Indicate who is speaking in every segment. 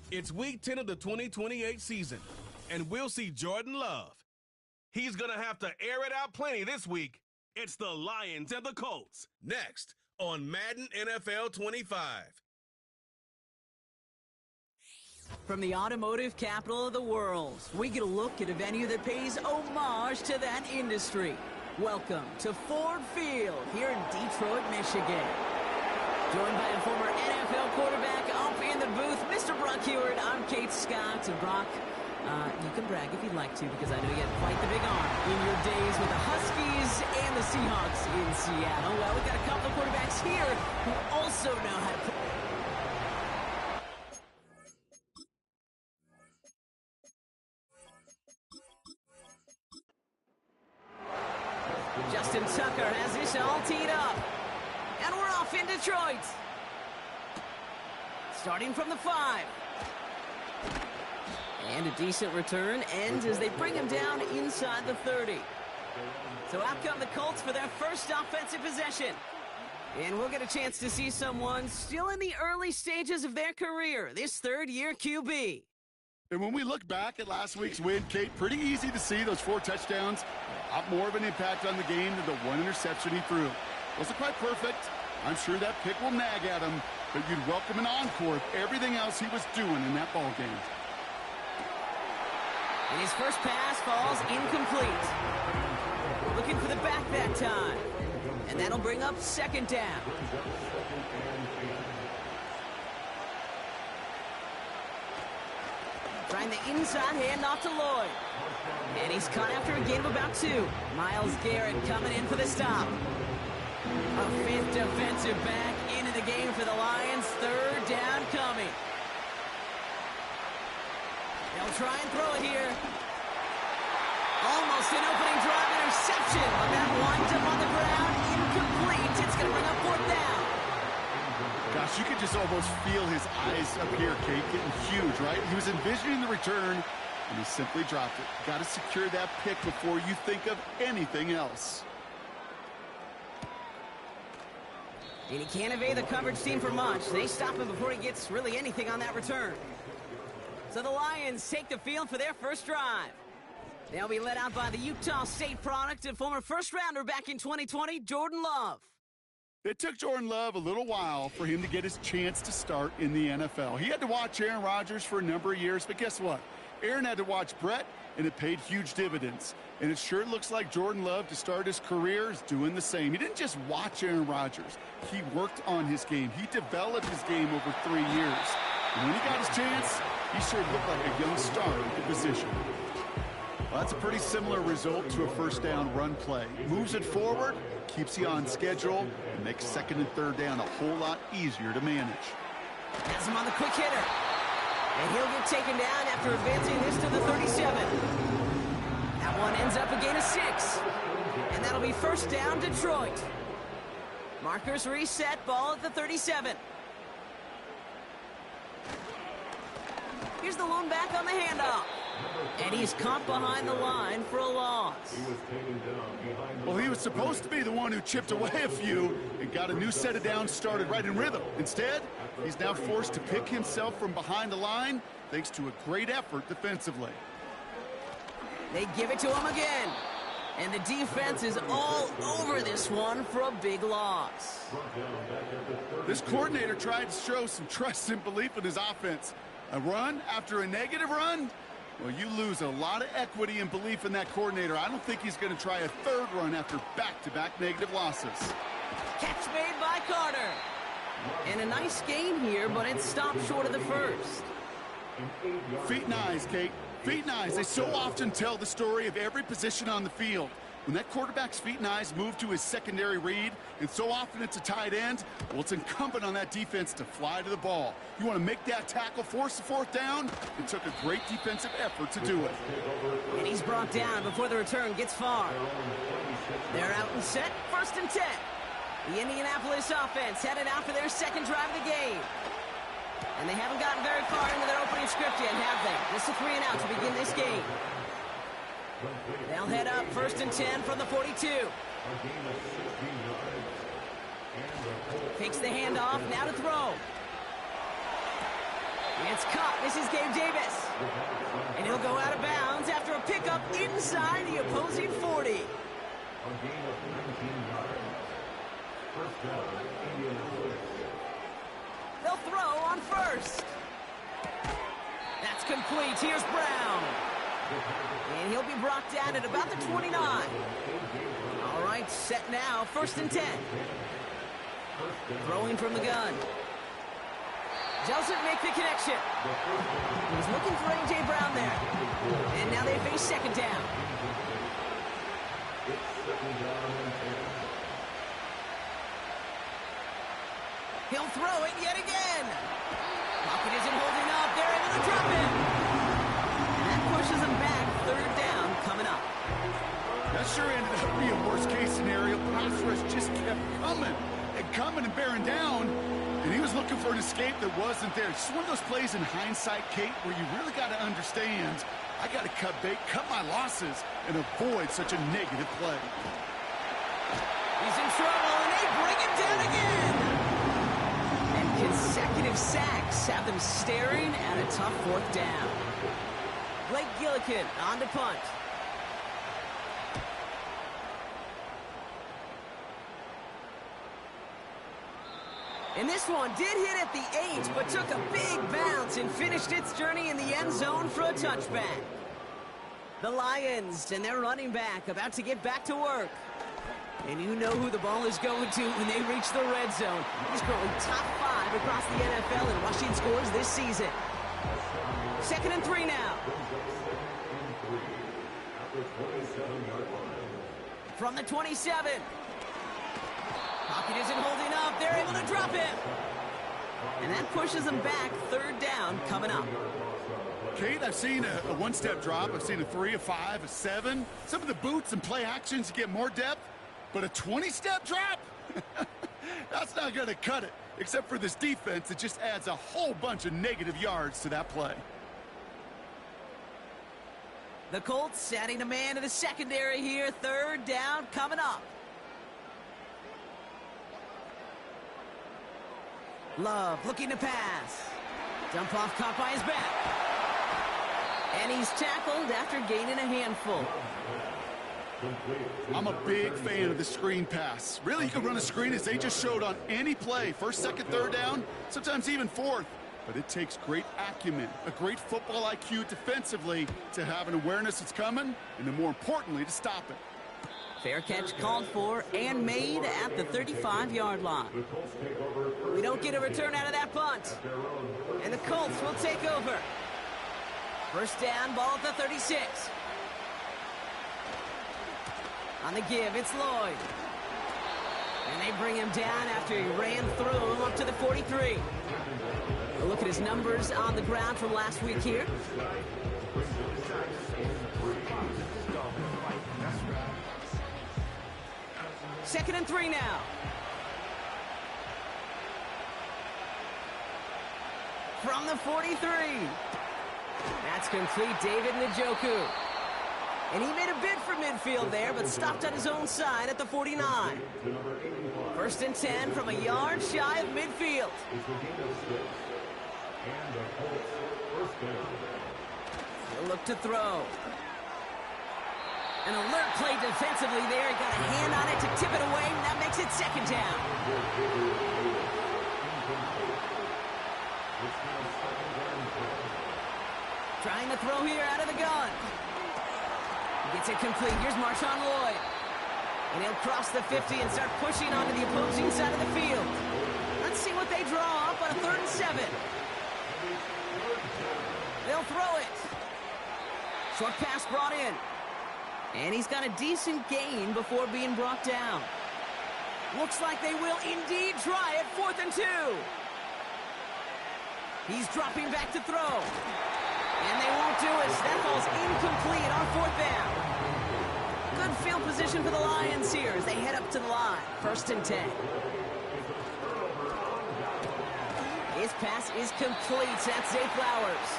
Speaker 1: It's week 10 of the 2028 season, and we'll see Jordan Love. He's going to have to air it out plenty this week. It's the Lions and the Colts, next on Madden NFL 25.
Speaker 2: From the automotive capital of the world, we get a look at a venue that pays homage to that industry. Welcome to Ford Field here in Detroit, Michigan. Joined by a former NFL quarterback up in the booth, Mr. Brock Huard. I'm Kate Scott. And Brock, you can brag if you'd like to, because I know you had quite the big arm in your days with the Huskies and the Seahawks in Seattle. Well, we've got a couple of quarterbacks here who also know how to... Justin Tucker has this all teed up. And we're off in Detroit. Starting from the 5. And a decent return ends as they bring him down inside the 30. So out come the Colts for their first offensive possession. And we'll get a chance to see someone still in the early stages of their career, this third-year QB.
Speaker 3: And when we look back at last week's win, Kate, pretty easy to see those 4 touchdowns. A lot more of an impact on the game than the 1 interception he threw. Wasn't quite perfect. I'm sure that pick will nag at him, but you'd welcome an encore of everything else he was doing in that ball game.
Speaker 2: And his first pass falls incomplete. Looking for the back that time. And that'll bring up second down. Trying the inside handoff to Lloyd. And he's caught after a gain of about 2. Myles Garrett coming in for the stop. A 5th defensive back into the game for the Lions. Third down coming. They'll try and throw it here. Almost an opening drive interception. But that winds up on the ground. Incomplete. It's going to bring up 4th down.
Speaker 3: Gosh, you could just almost feel his eyes up here, Kate, getting huge, right? He was envisioning the return, and he simply dropped it. Got to secure that pick before you think of anything else.
Speaker 2: And he can't evade the coverage team for much. They stop him before he gets really anything on that return. So the Lions take the field for their first drive. They'll be led out by the Utah State product and former first-rounder back in 2020, Jordan Love.
Speaker 3: It took Jordan Love a little while for him to get his chance to start in the NFL. He had to watch Aaron Rodgers for a number of years, but guess what? Aaron had to watch Brett, and it paid huge dividends. And it sure looks like Jordan Love, to start his career, is doing the same. He didn't just watch Aaron Rodgers. He worked on his game. He developed his game over 3 years. And when he got his chance, he sure looked like a young star at the position. Well, that's a pretty similar result to a first down run play. Moves it forward, keeps you on schedule, and makes second and third down a whole lot easier to manage.
Speaker 2: Has him on the quick hitter. And he'll get taken down after advancing this to the 37. That one ends up a gain of 6. And that'll be first down, Detroit. Markers reset, ball at the 37. Here's the lone back on the handoff. And he's caught behind the line for a loss.
Speaker 3: Well, he was supposed to be the one who chipped away a few and got a new set of downs started right in rhythm. Instead, he's now forced to pick himself from behind the line thanks to a great effort defensively.
Speaker 2: They give it to him again. And the defense is all over this one for a big loss.
Speaker 3: This coordinator tried to show some trust and belief in his offense. A run after a negative run? Well, you lose a lot of equity and belief in that coordinator. I don't think he's going to try a third run after back-to-back negative losses.
Speaker 2: Catch made by Carter. And a nice gain here, but it stopped short of the first.
Speaker 3: Feet and eyes, Kate. Feet and eyes. They so often tell the story of every position on the field. When that quarterback's feet and eyes move to his secondary read, and so often it's a tight end, well, it's incumbent on that defense to fly to the ball. You want to make that tackle, force the 4th down? It took a great defensive effort to do it.
Speaker 2: And he's brought down before the return gets far. They're out and set, 1st and 10. The Indianapolis offense headed out for their second drive of the game. And they haven't gotten very far into their opening script yet, have they? Just a 3 and out to begin this game. They'll head up 1st and 10 from the 42. Takes the handoff, now to throw. It's caught. This is Gabe Davis. And he'll go out of bounds after a pickup inside the opposing 40.
Speaker 4: A gain of 19 yards. First down, Indianapolis.
Speaker 2: They'll throw on first. That's complete. Here's Brown. And he'll be brought down at about the 29. All right, set now. First and 10. Throwing from the gun. Doesn't make the connection. He's looking for A.J. Brown there. And now they face second down. He'll throw it yet again. Pocket isn't holding up. They're able to drop it. And that pushes them back. Third down coming up.
Speaker 3: That sure ended up being a worst-case scenario. Pass rush just kept coming and bearing down. And he was looking for an escape that wasn't there. It's just one of those plays in hindsight, Kate, where you really got to understand, I got to cut bait, cut my losses, and avoid such a negative play.
Speaker 2: He's in trouble, and they bring him down again. And consecutive sacks have them staring at a tough fourth down. Blake Gillikin on to punt. And this one did hit at the 8, but took a big bounce and finished its journey in the end zone for a touchback. The Lions and their running back about to get back to work. And you know who the ball is going to when they reach the red zone. He's currently top 5 across the NFL in rushing scores this season. Second and 3 now. From the 27. Pocket isn't holding up. They're able to drop him. And that pushes them back. Third down coming up.
Speaker 3: Kate, I've seen a one-step drop. I've seen a 3, a 5, a 7. Some of the boots and play actions get more depth. But a 20-step drop? That's not going to cut it. Except for this defense, it just adds a whole bunch of negative yards to that play.
Speaker 2: The Colts adding a man to the secondary here. Third down coming up. Love looking to pass. Dump off caught by his back. And he's tackled after gaining a handful.
Speaker 3: I'm a big fan of the screen pass. Really, you can run a screen as they just showed on any play. First, second, third down, sometimes even fourth. But it takes great acumen, a great football IQ defensively to have an awareness it's coming, and then more importantly, to stop it.
Speaker 2: Fair catch called for and made at the 35-yard line. We don't get a return out of that punt. And the Colts will take over. First down, ball at the 36. On the give, it's Lloyd. And they bring him down after he ran through him up to the 43. A look at his numbers on the ground from last week here. Second and 3 now. From the 43. That's complete, David Njoku. And he made a bid for midfield there, but stopped on his own side at the 49. First and 10 from a yard shy of midfield. He'll look to throw. An alert play defensively there. He got a hand on it to tip it away, and that makes it second down. Trying to throw here out of the gun. Gets it complete. Here's Marshawn Lloyd. And he'll cross the 50 and start pushing onto the opposing side of the field. Let's see what they draw up on a 3rd and 7. They'll throw it. Short pass brought in. And he's got a decent gain before being brought down. Looks like they will indeed try it. 4th and 2. He's dropping back to throw. And they won't do it. That ball's incomplete on 4th down. Good field position for the Lions here as they head up to the line. 1st and 10. His pass is complete. That's Zay Flowers.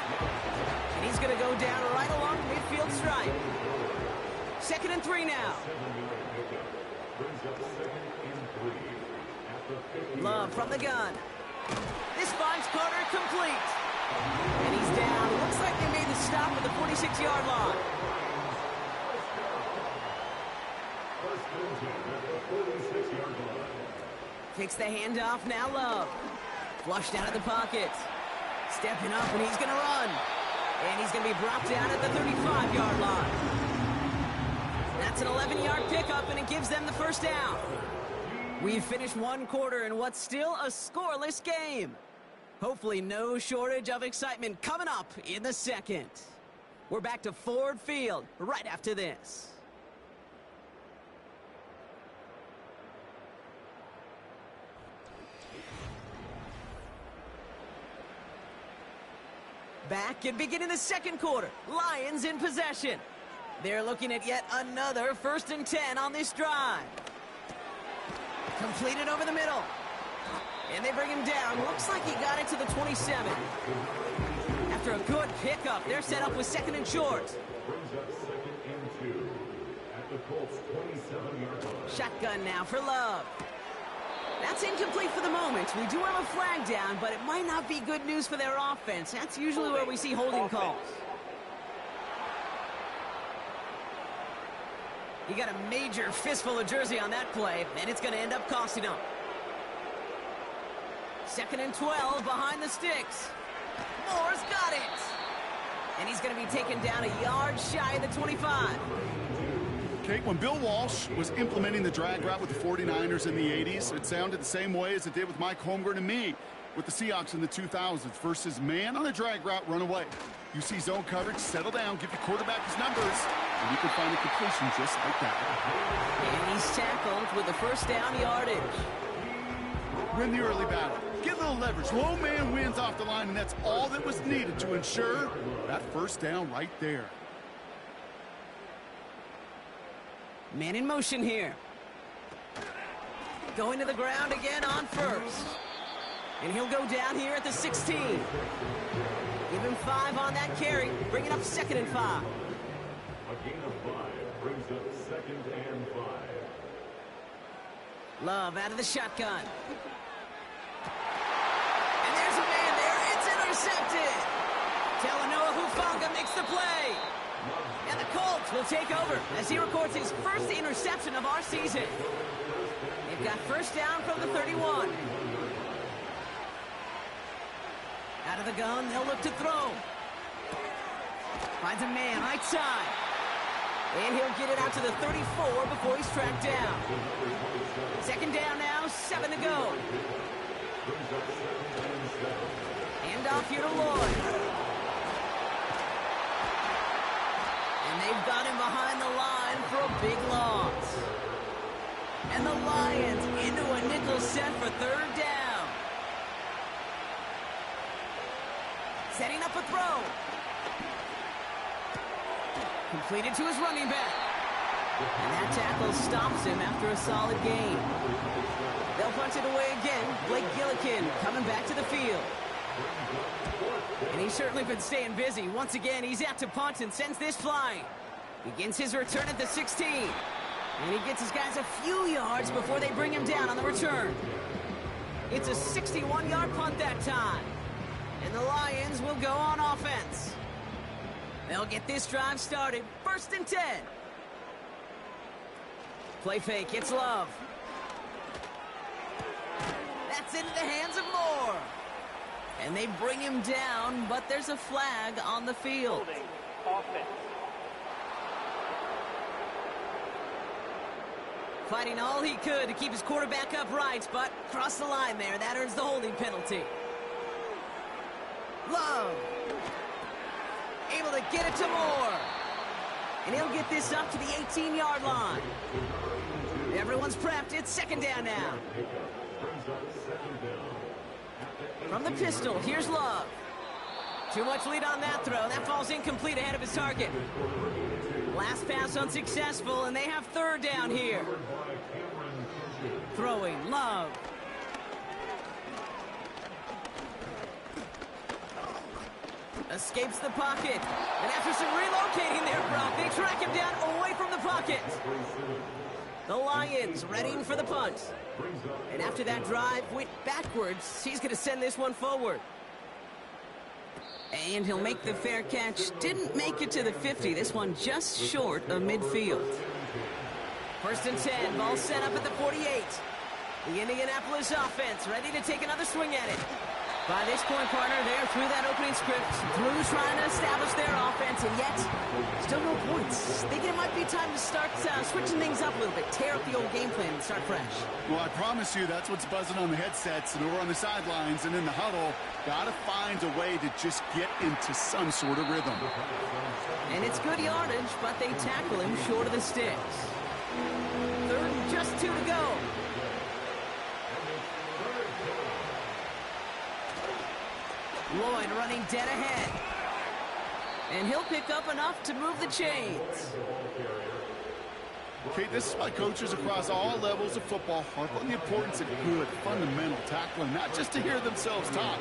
Speaker 2: And he's going to go down right along the midfield stripe. 2nd and 3 now. Love from the gun. This finds Carter complete. And he's down. Looks like they made the stop at the 46-yard line. Takes the handoff, now Love. Flushed out of the pocket. Stepping up, and he's going to run. And he's going to be brought down at the 35-yard line. That's an 11-yard pickup, and it gives them the first down. We've finished one quarter in what's still a scoreless game. Hopefully no shortage of excitement coming up in the second. We're back to Ford Field right after this. Back and beginning the second quarter. Lions in possession. They're looking at yet another 1st and 10 on this drive. Completed over the middle. And they bring him down. Looks like he got it to the 27. After a good pickup, they're set up with 2nd and short.
Speaker 4: Brings up 2nd and 2 at the Colts 27-yard line.
Speaker 2: Shotgun now for Love. That's incomplete for the moment. We do have a flag down, but it might not be good news for their offense. That's usually where we see holding calls. He got a major fistful of jersey on that play, and it's going to end up costing him. 2nd and 12 behind the sticks. Moore's got it. And he's going to be taken down a yard shy of the 25.
Speaker 3: Kate, when Bill Walsh was implementing the drag route with the 49ers in the 80s, it sounded the same way as it did with Mike Holmgren and me with the Seahawks in the 2000s versus man on a drag route, run away. You see zone coverage, settle down, give your quarterback his numbers, and you can find a completion just like that.
Speaker 2: And he's tackled with the first down yardage.
Speaker 3: Win the early battle. Get a little leverage. Low man wins off the line, and that's all that was needed to ensure that first down right there.
Speaker 2: Man in motion here. Going to the ground again on first. And he'll go down here at the 16. Give him 5 on that carry. Bring it up 2nd and 5.
Speaker 4: A gain of 5 brings up 2nd and 5.
Speaker 2: Love out of the shotgun. And there's a man there. It's intercepted. Talanoa Hufanga makes the play. And the Colts will take over as he records his first interception of our season. They've got first down from the 31. Out of the gun, they'll look to throw. Finds a man right side. And he'll get it out to the 34 before he's tracked down. 2nd down now, 7 to go. Hand off here to Lloyd. And they've got him behind the line for a big loss. And the Lions into a nickel set for 3rd down. Setting up a throw. Completed to his running back. And that tackle stops him after a solid gain. They'll punt it away again. Blake Gillikin coming back to the field. And he's certainly been staying busy. Once again, he's out to punt and sends this flying. Begins his return at the 16. And he gets his guys a few yards before they bring him down on the return. It's a 61-yard punt that time. And the Lions will go on offense. They'll get this drive started. 1st and 10. Play fake. It's Love. That's into the hands of Moore. And they bring him down, but there's a flag on the field. Fighting all he could to keep his quarterback upright, but crossed the line there. That earns the holding penalty. Love. Able to get it to Moore. And he'll get this up to the 18-yard line. Everyone's prepped. It's 2nd down now. From the pistol, here's Love. Too much lead on that throw. That falls incomplete ahead of his target. Last pass unsuccessful, and they have 3rd down here. Throwing, Love. Escapes the pocket. And after some relocating there, Brock, they track him down away from the pocket. The Lions readying for the punt. And after that drive went backwards, he's going to send this one forward. And he'll make the fair catch. Didn't make it to the 50. This one just short of midfield. 1st and 10. Ball set up at the 48. The Indianapolis offense ready to take another swing at it. By this point, partner, they're through that opening script, through trying to establish their offense, and yet still no points. Thinking it might be time to start switching things up a little bit, tear up the old game plan and start fresh.
Speaker 3: Well, I promise you that's what's buzzing on the headsets and over on the sidelines and in the huddle. Got to find a way to just get into some sort of rhythm.
Speaker 2: And it's good yardage, but they tackle him short of the sticks. 3rd and just 2 to go. Lloyd running dead ahead. And he'll pick up enough to move the chains.
Speaker 3: Okay, this is why coaches across all levels of football harp on the importance of good, fundamental tackling, not just to hear themselves talk.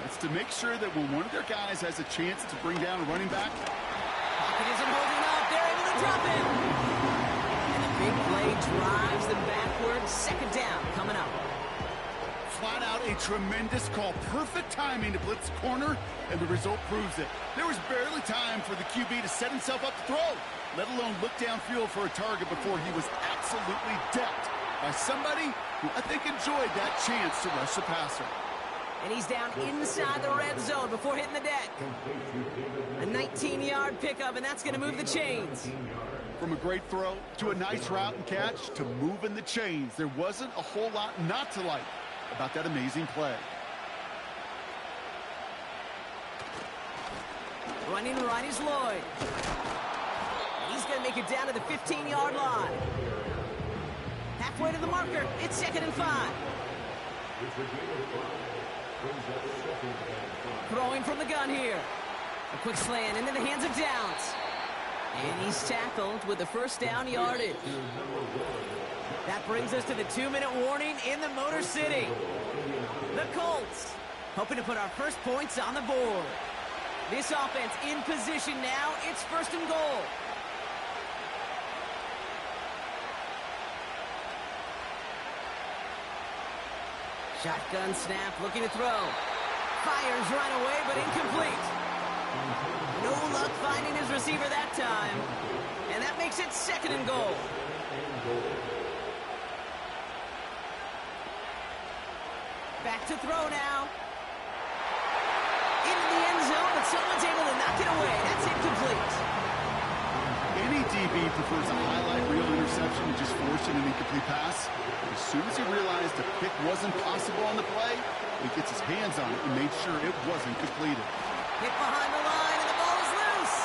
Speaker 3: It's to make sure that when one of their guys has a chance to bring down a running back.
Speaker 2: Pocket isn't holding up. They're able to drop it. And the big play drives them backwards. 2nd down coming up.
Speaker 3: Flat out a tremendous call. Perfect timing to blitz the corner, and the result proves it. There was barely time for the QB to set himself up to throw, let alone look downfield for a target before he was absolutely decked by somebody who I think enjoyed that chance to rush the passer.
Speaker 2: And he's down inside the red zone before hitting the deck. A 19-yard pickup, and that's going to move the chains.
Speaker 3: From a great throw to a nice route and catch to moving the chains, there wasn't a whole lot not to like about that amazing play.
Speaker 2: Running right is Lloyd. He's going to make it down to the 15-yard line. Halfway to the marker. It's 2nd and 5. Throwing from the gun here. A quick slant into the hands of Downs. And he's tackled with the 1st down yardage. That brings us to the 2-minute warning in the Motor City. The Colts hoping to put our first points on the board. This offense in position now. It's 1st and goal. Shotgun snap, looking to throw. Fires right away, but incomplete. No luck finding his receiver that time. And that makes it 2nd and goal. Back to throw now. Into the end zone, but someone's able to knock it away. That's incomplete.
Speaker 3: Any DB prefers a highlight reel interception to just forcing an incomplete pass. As soon as he realized a pick wasn't possible on the play, he gets his hands on it and made sure it wasn't completed.
Speaker 2: Hit behind the line, and the ball is loose.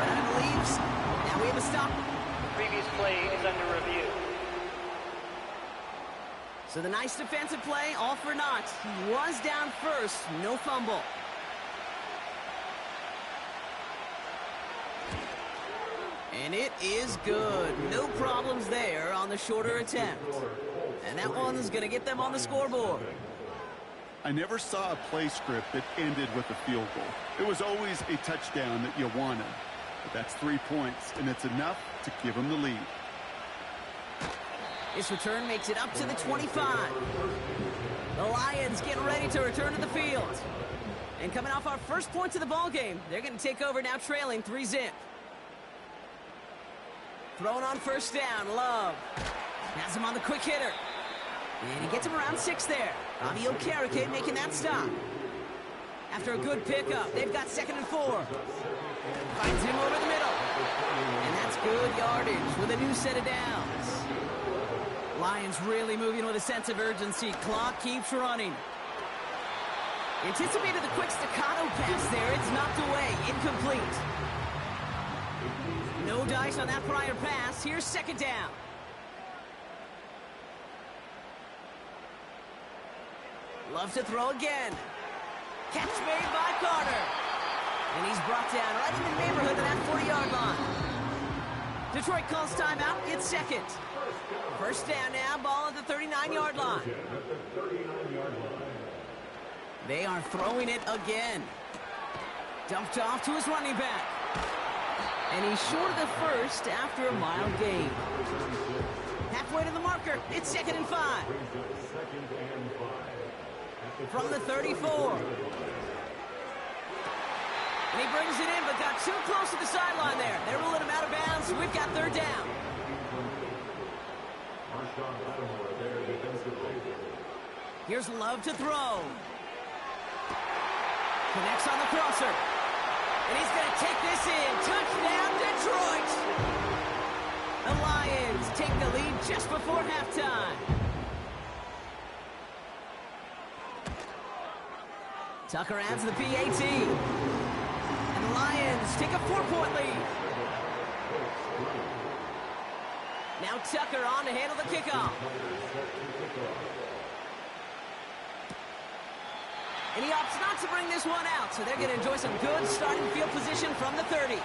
Speaker 2: Running leaves. Now we have a stop.
Speaker 5: The previous play is under review.
Speaker 2: So the nice defensive play, all for naught. He was down first, no fumble. And it is good. No problems there on the shorter attempt. And that one's going to get them on the scoreboard.
Speaker 3: I never saw a play script that ended with a field goal. It was always a touchdown that you wanted. But that's 3 points, and it's enough to give them the lead.
Speaker 2: This return makes it up to the 25. The Lions getting ready to return to the field. And coming off our first points of the ball game, they're going to take over now trailing 3-zip. Throwing on 1st down, Love. Has him on the quick hitter. And he gets him around 6 there. Bobby Okereke making that stop. After a good pickup, they've got 2nd and 4. Finds him over the middle. And that's good yardage with a new set of downs. Lions really moving with a sense of urgency. Clock keeps running. Anticipated the quick staccato pass there. It's knocked away. Incomplete. No dice on that prior pass. Here's 2nd down. Love to throw again. Catch made by Carter. And he's brought down right in the neighborhood of that 40-yard line. Detroit calls timeout. It's 2nd. 1st down now, ball at the 39-yard line. They are throwing it again. Dumped off to his running back. And he's short of the 1st after a mild gain. Halfway to the marker, it's 2nd and 5. From the 34. And he brings it in, but got too close to the sideline there. They're ruling him out of bounds. We've got third down. Here's Love to throw. Connects on the crosser. And he's going to take this in. Touchdown, Detroit! The Lions take the lead just before halftime. Tucker adds the PAT. And the Lions take a 4-point lead. Now Tucker on to handle the kickoff. And he opts not to bring this one out, so they're going to enjoy some good starting field position from the 30.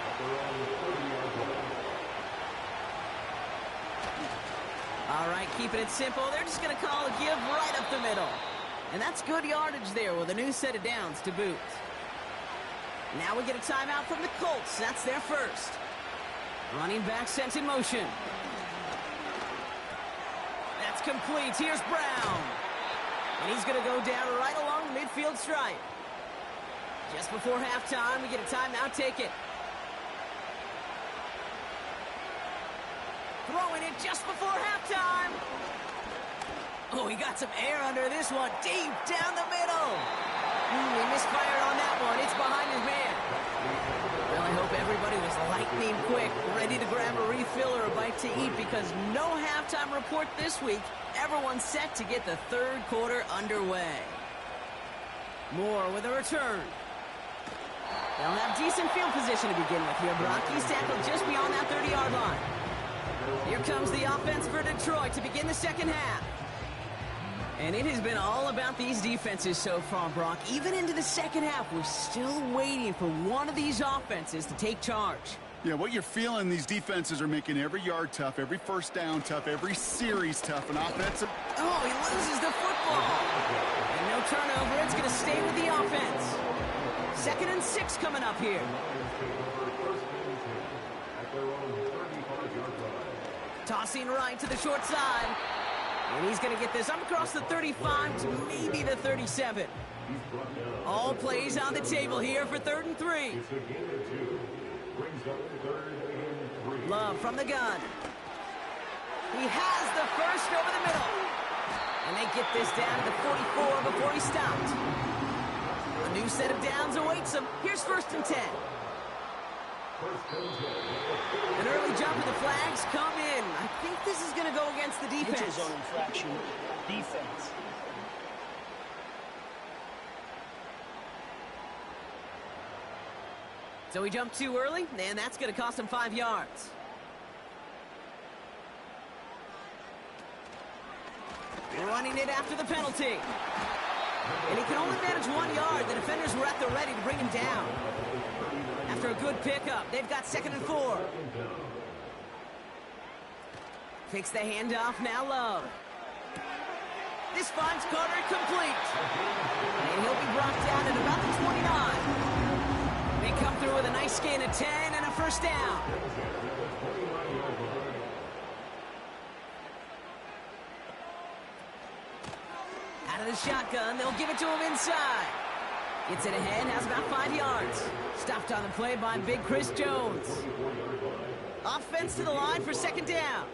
Speaker 2: All right, keeping it simple. They're just going to call a give right up the middle. And that's good yardage there with a new set of downs to boot. Now we get a timeout from the Colts. That's their first. Running back sent in motion. That's complete. Here's Brown. And he's going to go down right along the midfield stripe. Just before halftime, we get a timeout. Take it. Throwing it just before halftime. Oh, he got some air under this one. Deep down the middle. He misfired on that one. It's behind his man. Well, I hope everybody was lightning quick, ready to grab a refill or a bite to eat, because no halftime report this week. Everyone's set to get the third quarter underway. Moore with a return. They'll have decent field position to begin with here. Brock, he's tackled just beyond that 30-yard line. Here comes the offense for Detroit to begin the second half. And it has been all about these defenses so far, Brock. Even into the second half, we're still waiting for one of these offenses to take charge.
Speaker 3: Yeah, what you're feeling, these defenses are making every yard tough, every first down tough, every series tough, and offensive.
Speaker 2: Oh, he loses the football. And no turnover. It's going to stay with the offense. 2nd and 6 coming up here. Tossing right to the short side. And he's going to get this up across the 35 to maybe the 37. All plays on the table here for 3rd and 3. Love from the gun. He has the first over the middle. And they get this down to the 44 before he stopped. A new set of downs awaits him. Here's 1st and 10. An early jump of the flags come in. I think this is going to go against the defense.
Speaker 5: Neutral zone infraction, defense.
Speaker 2: So he jumped too early, and that's going to cost him 5 yards. Running it after the penalty. And he can only manage 1 yard. The defenders were at the ready to bring him down. After a good pickup, they've got 2nd and 4. Takes the handoff, now Love. This finds Carter complete. And he'll be brought down at about the 29. They come through with a nice gain of 10 and a first down. Out of the shotgun, they'll give it to him inside. Gets it ahead, has about 5 yards. Stopped on the play by big Chris Jones. Offense to the line for 2nd down.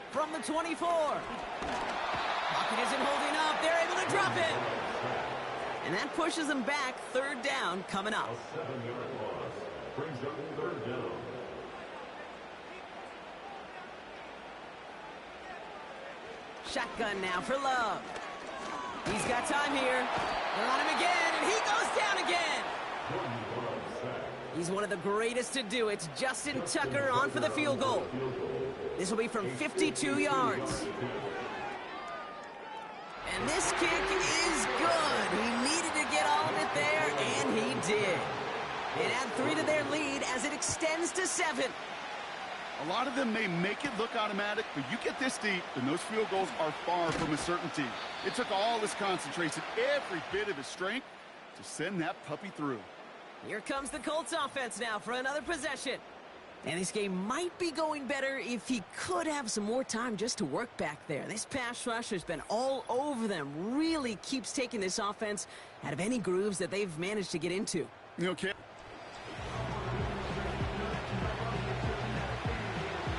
Speaker 2: From the 24. Pocket isn't holding up. They're able to drop it. And that pushes them back. 3rd down coming up.
Speaker 4: A 7-yard loss brings up 3rd down.
Speaker 2: Shotgun now for Love. He's got time here. They're on him again, and he goes down again. He's one of the greatest to do it. Justin Tucker on for the field goal. This will be from 52 yards. And this kick is good. He needed to get all of it there, and he did. And add 3 to their lead as it extends to 7.
Speaker 3: A lot of them may make it look automatic, but you get this deep, and those field goals are far from a certainty. It took all his concentration, every bit of his strength, to send that puppy through.
Speaker 2: Here comes the Colts offense now for another possession. And this game might be going better if he could have some more time just to work back there. This pass rush has been all over them. Really keeps taking this offense out of any grooves that they've managed to get into.
Speaker 3: Okay.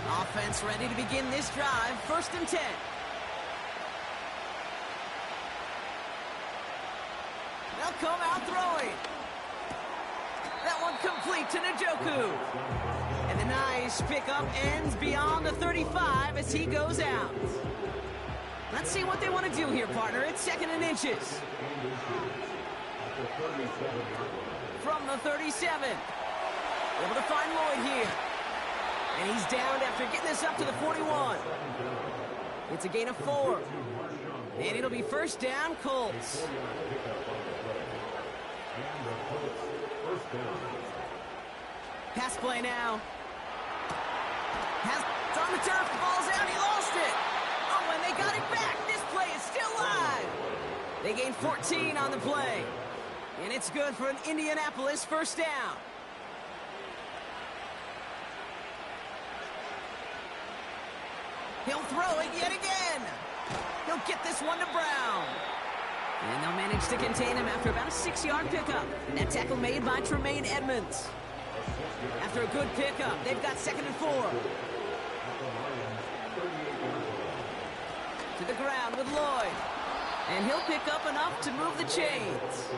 Speaker 2: Offense ready to begin this drive. 1st and 10. They'll come out throwing. That one complete to Njoku. And the nice pickup ends beyond the 35 as he goes out. Let's see what they want to do here, partner. It's 2nd and inches. From the 37. Able to find Lloyd here. And he's downed after getting this up to the 41. It's a gain of 4. And it'll be 1st down, Colts. Pass play now. It's on the turf, the ball's out, he lost it. Oh, and they got it back. This play is still live. They gained 14 on the play. And it's good for an Indianapolis 1st down. He'll throw it yet again. He'll get this one to Brown. And they'll manage to contain him after about a 6-yard pickup. That tackle made by Tremaine Edmonds. After a good pickup, they've got 2nd and 4. To the ground with Lloyd. And he'll pick up enough to move the chains.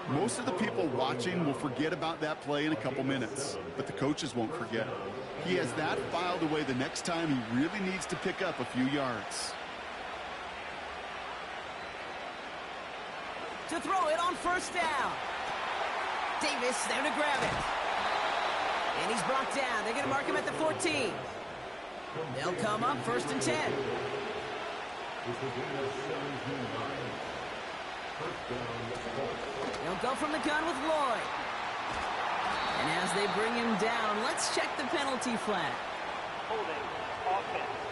Speaker 3: Most of the people watching will forget about that play in a couple minutes, but the coaches won't forget. He has that filed away the next time he really needs to pick up a few yards.
Speaker 2: To throw it on 1st down. Davis there to grab it. And he's brought down. They're going to mark him at the 14. They'll come up 1st and 10. They'll go from the gun with Lloyd. And as they bring him down, let's check the penalty flag.
Speaker 5: Holding offense.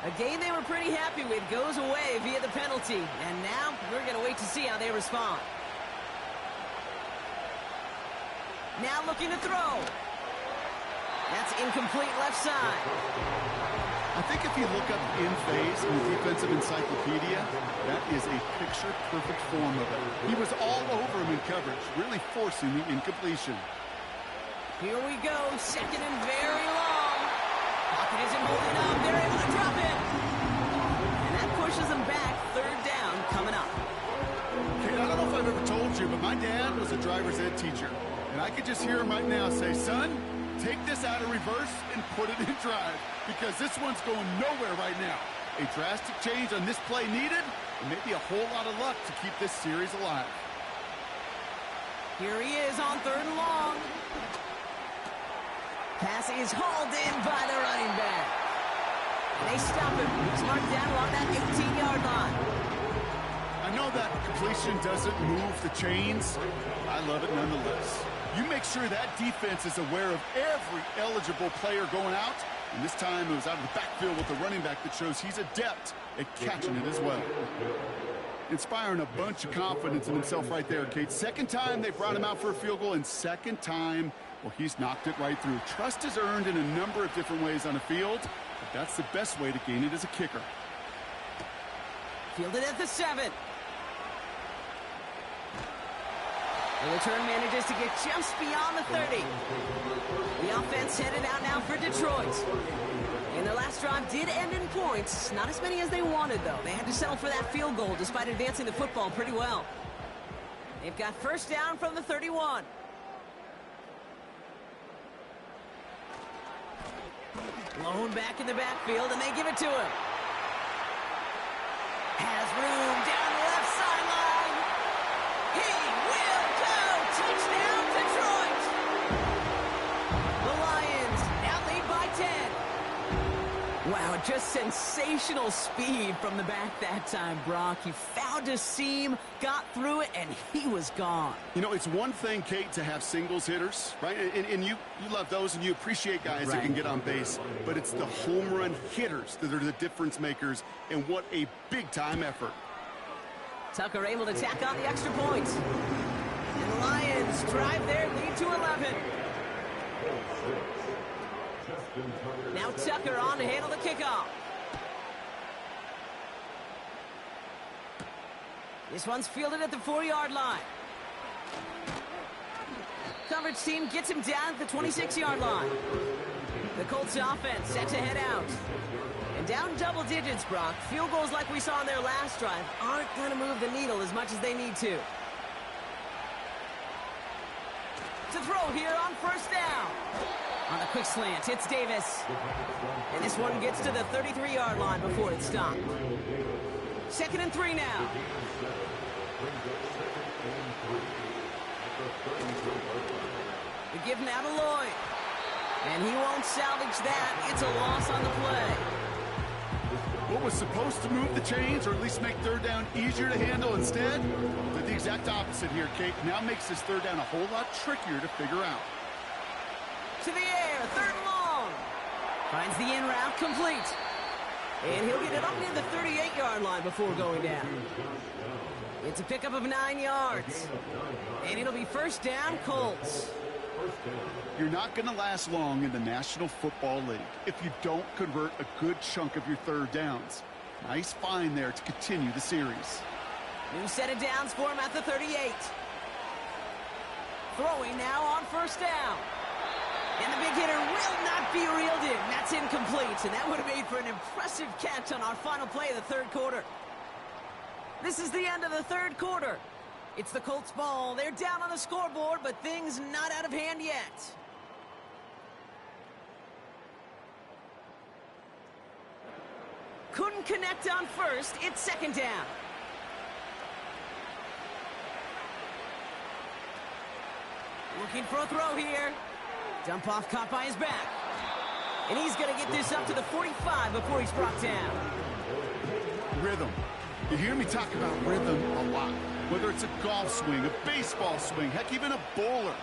Speaker 2: A game they were pretty happy with goes away via the penalty. And now we're going to wait to see how they respond. Now looking to throw. That's incomplete left side.
Speaker 3: I think if you look up in phase in the defensive encyclopedia, that is a picture-perfect form of it. He was all over him in coverage, really forcing the incompletion.
Speaker 2: Here we go, 2nd and very long. Pocket isn't holding up. They're able to drop it. And that pushes them back. 3rd down coming up.
Speaker 3: Okay, I don't know if I've ever told you, but my dad was a driver's ed teacher. And I could just hear him right now say, son, take this out of reverse and put it in drive, because this one's going nowhere right now. A drastic change on this play needed, and maybe a whole lot of luck to keep this series alive.
Speaker 2: Here he is on 3rd and long. Pass is hauled in by the running back. And they stop him. He's marked down along that 18-yard line.
Speaker 3: I know that completion doesn't move the chains. I love it nonetheless. You make sure that defense is aware of every eligible player going out. And this time it was out of the backfield with the running back that shows he's adept at catching it as well. Inspiring a bunch of confidence in himself right there, Kate. 2nd time they brought him out for a field goal, and 2nd time, well, he's knocked it right through. Trust is earned in a number of different ways on the field, but that's the best way to gain it as a kicker.
Speaker 2: Fielded at the 7. The return manages to get just beyond the 30. The offense headed out now for Detroit. And their last drive did end in points. Not as many as they wanted, though. They had to settle for that field goal despite advancing the football pretty well. They've got 1st down from the 31. Blown back in the backfield, and they give it to him. Has room down the left sideline. He will go. Touchdown, Detroit. The Lions now lead by 10. Wow, just sensational speed from the back that time, Brock. He found a seam, got through it, and he was gone.
Speaker 3: You know, it's one thing, Kate, to have singles hitters, right? And you love those, and you appreciate guys that can get on base. But it's the home run hitters that are the difference makers, and what a big-time effort.
Speaker 2: Tucker able to tack on the extra point. And the to 11. Now Tucker on to handle the kickoff. This one's fielded at the 4-yard line. Coverage team gets him down at the 26-yard line. The Colts offense set to head out. And down double digits, Brock. Field goals like we saw on their last drive aren't going to move the needle as much as they need to. To throw here on first down. On the quick slant, it's Davis. And this one gets to the 33-yard line before it's stopped. 2nd and 3 now. We give now to Lloyd. And he won't salvage that. It's a loss on the play.
Speaker 3: What was supposed to move the chains, or at least make third down easier to handle, instead did the exact opposite here, Kate. Now makes this third down a whole lot trickier to figure out.
Speaker 2: To the air, 3rd and long. Finds the in route complete. And he'll get it up near the 38-yard line before going down. It's a pickup of 9 yards. And it'll be first down, Colts.
Speaker 3: You're not going to last long in the National Football League if you don't convert a good chunk of your third downs. Nice find there to continue the series.
Speaker 2: New set of downs for him at the 38. Throwing now on first down. And the big hitter will not be reeled in. That's incomplete, and that would have made for an impressive catch on our final play of the 3rd quarter. This is the end of the 3rd quarter. It's the Colts ball. They're down on the scoreboard, but things not out of hand yet. Couldn't connect on first. It's 2nd down. Looking for a throw here. Dump off caught by his back. And he's going to get this up to the 45 before he's brought down.
Speaker 3: Rhythm. You hear me talk about rhythm a lot. Whether it's a golf swing, a baseball swing, heck, even a bowler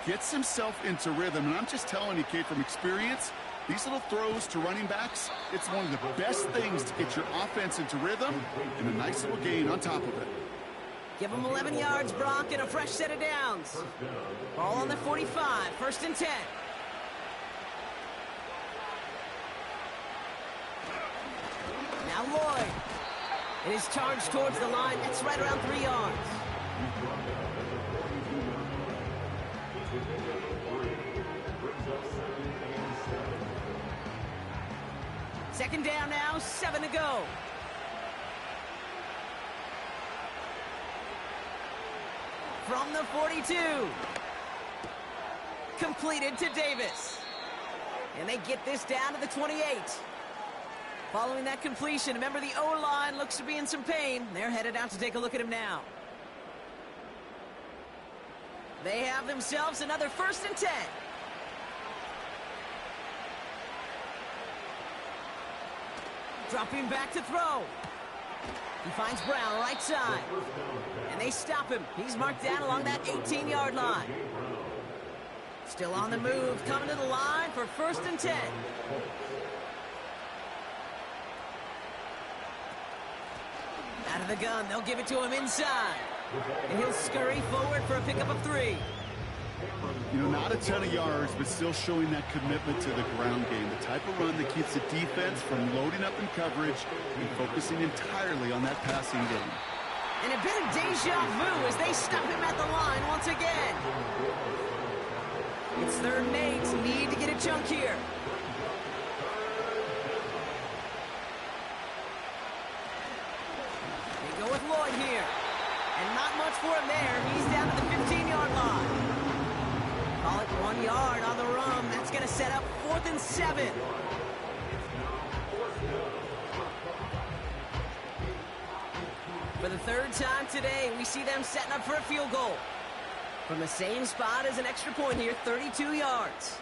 Speaker 3: gets himself into rhythm. And I'm just telling you, Kate, from experience, these little throws to running backs, it's one of the best things to get your offense into rhythm and a nice little gain on top of it.
Speaker 2: Give him 11 yards, Brock, and a fresh set of downs. Ball on the 45, 1st and 10. Now Lloyd. It is charged towards the line. That's right around 3 yards. Second down now, 7 to go. From the 42. Completed to Davis. And they get this down to the 28. Following that completion, remember the O-line looks to be in some pain. They're headed out to take a look at him now. They have themselves another 1st and 10. Dropping back to throw. He finds Brown right side. And they stop him. He's marked down along that 18-yard line. Still on the move, coming to the line for 1st and 10. Out of the gun, they'll give it to him inside. And he'll scurry forward for a pickup of 3.
Speaker 3: You know, not a ton of yards, but still showing that commitment to the ground game. The type of run that keeps the defense from loading up in coverage and focusing entirely on that passing game.
Speaker 2: And a bit of deja vu as they stop him at the line once again. It's 3rd and 8. Need to get a chunk here. They go with Lloyd here. And not much for him there. He's down to the 15-yard line. Call it 1 yard on the run. That's going to set up 4th and 7. For the 3rd time today, we see them setting up for a field goal. From the same spot as an extra point here, 32 yards.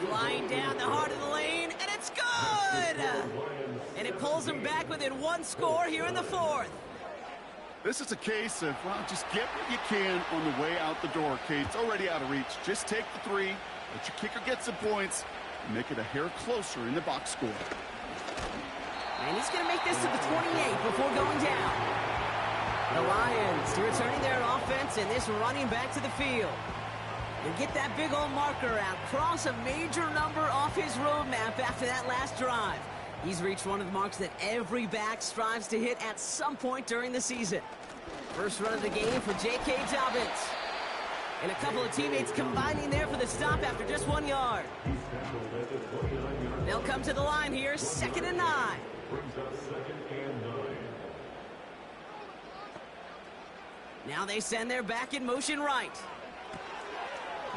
Speaker 2: Flying down the heart of the lane, and it's good! And it pulls them back within 1 score here in the 4th.
Speaker 3: This is a case of, well, just get what you can on the way out the door, Kate. It's already out of reach. Just take the 3, let your kicker get some points, and make it a hair closer in the box score.
Speaker 2: And he's going to make this to the 28 before going down. The Lions returning their offense, and this running back to the field. And get that big old marker out. Cross a major number off his roadmap after that last drive. He's reached one of the marks that every back strives to hit at some point during the season. First run of the game for J.K. Dobbins. And a couple of teammates combining there for the stop after just 1 yard. They'll come to the line here, 2nd and 9.
Speaker 4: Brings up 2nd and 9.
Speaker 2: Now they send their back in motion right.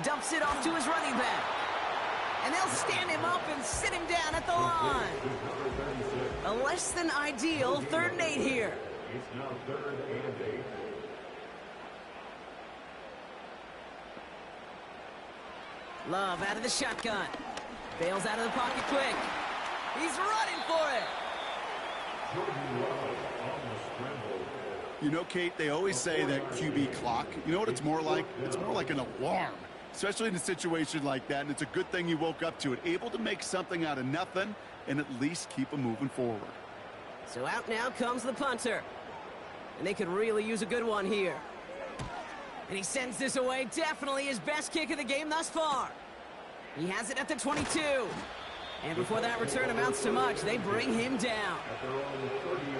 Speaker 2: Dumps it off to his running back. And they'll stand him up and sit him down at the line. A less than ideal 3rd and 8 here.
Speaker 4: It's now 3rd and 8.
Speaker 2: Love out of the shotgun. Bails out of the pocket quick. He's running for it.
Speaker 4: Jordan Love on the scramble.
Speaker 3: You know, Kate, they always say that QB clock, you know what it's more like? It's more like an alarm, especially in a situation like that, and it's a good thing you woke up to it, able to make something out of nothing and at least keep them moving forward.
Speaker 2: So out now comes the punter. And they could really use a good one here. And he sends this away, definitely his best kick of the game thus far. He has it at the 22. And before that return amounts to much, they bring him down.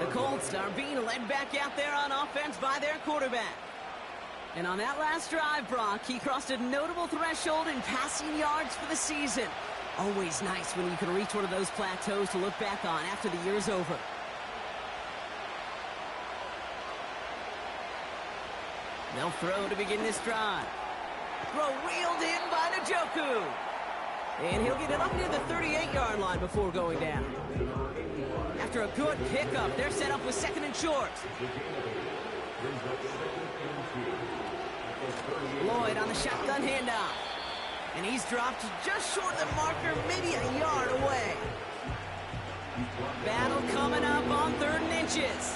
Speaker 2: The Colts are being led back out there on offense by their quarterback. And on that last drive, Brock, he crossed a notable threshold in passing yards for the season. Always nice when you can reach one of those plateaus to look back on after the year's over. They'll throw to begin this drive. Throw reeled in by Njoku. And he'll get it up near the 38-yard line before going down. After a good pickup, they're set up with 2nd and short. Lloyd on the shotgun handoff. And he's dropped just short of the marker, maybe a yard away. Battle coming up on 3rd and inches.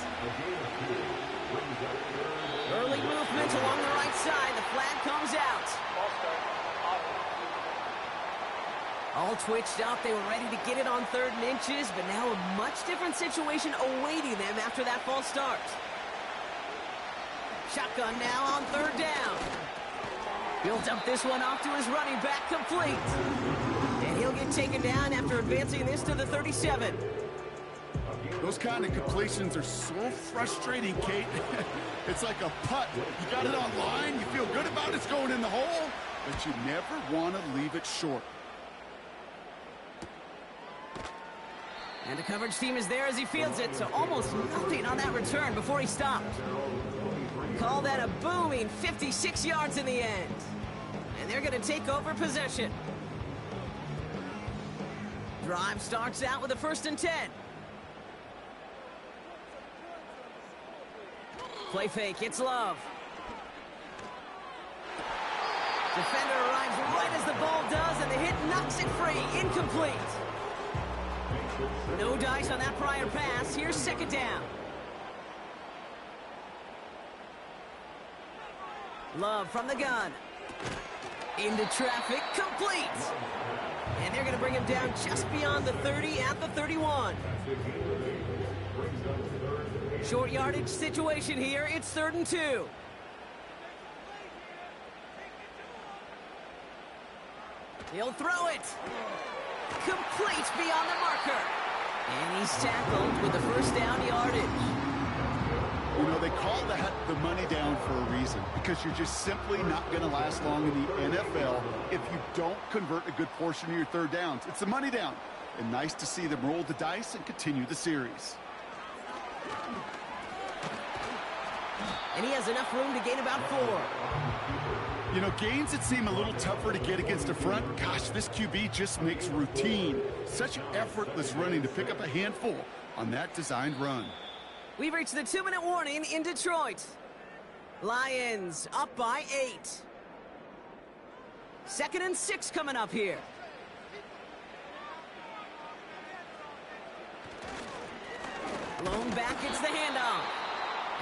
Speaker 2: Early movement along the right side. The flag comes out. All twitched up. They were ready to get it on 3rd and inches, but now a much different situation awaiting them after that false start. Shotgun now on 3rd down. Builds up this one off to his running back, complete. And he'll get taken down after advancing this to the 37.
Speaker 3: Those kind of completions are so frustrating, Kate. It's like a putt. You got it on line, you feel good about it's going in the hole, but you never want to leave it short.
Speaker 2: And the coverage team is there as he fields it, so almost nothing on that return before he stopped. Call that a booming 56 yards in the end. And they're going to take over possession. Drive starts out with a 1st and 10. Play fake, it's Love. Defender arrives right as the ball does, and the hit knocks it free. Incomplete. No dice on that prior pass. Here's 2nd down. Love from the gun. Into traffic, complete. And they're going to bring him down just beyond the 30 at the 31. Short yardage situation here. It's 3rd and 2. He'll throw it. Complete beyond the marker. And he's tackled with the 1st down yardage.
Speaker 3: You know, they call that the money down for a reason, because you're just simply not going to last long in the NFL if you don't convert a good portion of your 3rd downs. It's the money down. And nice to see them roll the dice and continue the series.
Speaker 2: And he has enough room to gain about 4.
Speaker 3: You know, gains that seem a little tougher to get against a front, gosh, this QB just makes routine. Such effortless running to pick up a handful on that designed run.
Speaker 2: We've reached the 2-minute warning in Detroit. Lions up by 8. 2nd and 6 coming up here. Blown back, it's the handoff.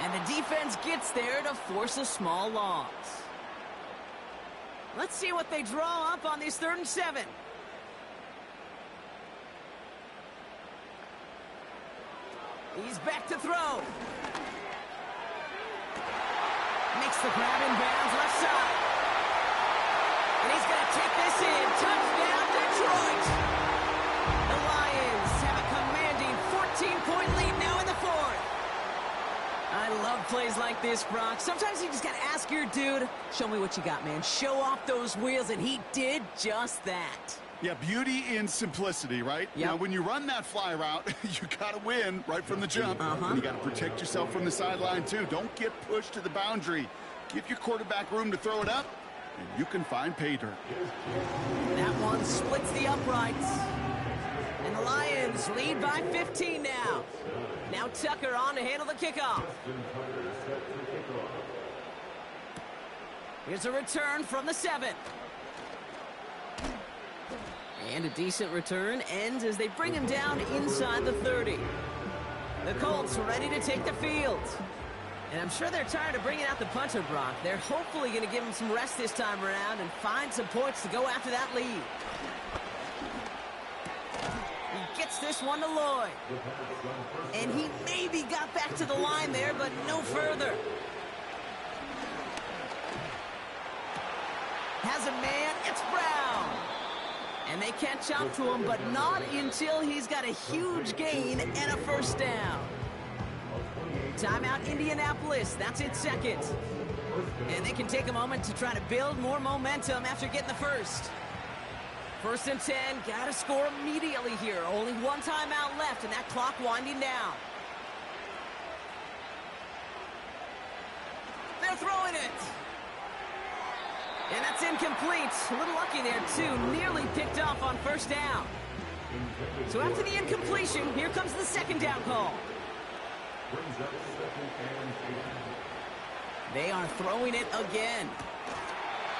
Speaker 2: And the defense gets there to force a small loss. Let's see what they draw up on this 3rd and 7. He's back to throw. Makes the grab in bounds left side. this, Brock. Sometimes you just got to ask your dude, show me what you got, man. Show off those wheels, and he did just that.
Speaker 3: Yeah, beauty in simplicity, right?
Speaker 2: Yep.
Speaker 3: Now, when you run that fly route, you got to win right from the jump. And you got to protect yourself from the sideline, too. Don't get pushed to the boundary. Give your quarterback room to throw it up, and you can find pay dirt.
Speaker 2: That one splits the uprights. And the Lions lead by 15 now. Now Tucker on to handle the kickoff. Here's a return from the 7. And a decent return ends as they bring him down inside the 30. The Colts ready to take the field. And I'm sure they're tired of bringing out the punter, Brock. They're hopefully going to give him some rest this time around and find some points to go after that lead. He gets this one to Lloyd. And he maybe got back to the line there, but no further. Has a man, it's Brown. And they catch up to him, but not until he's got a huge gain and a first down. Timeout Indianapolis, that's its second. And they can take a moment to try to build more momentum after getting the first. 1st and 10, gotta score immediately here. Only one timeout left and that clock winding down. They're throwing it. And that's incomplete. A little lucky there, too. Nearly picked off on first down. So after the incompletion, here comes the second down call. They are throwing it again.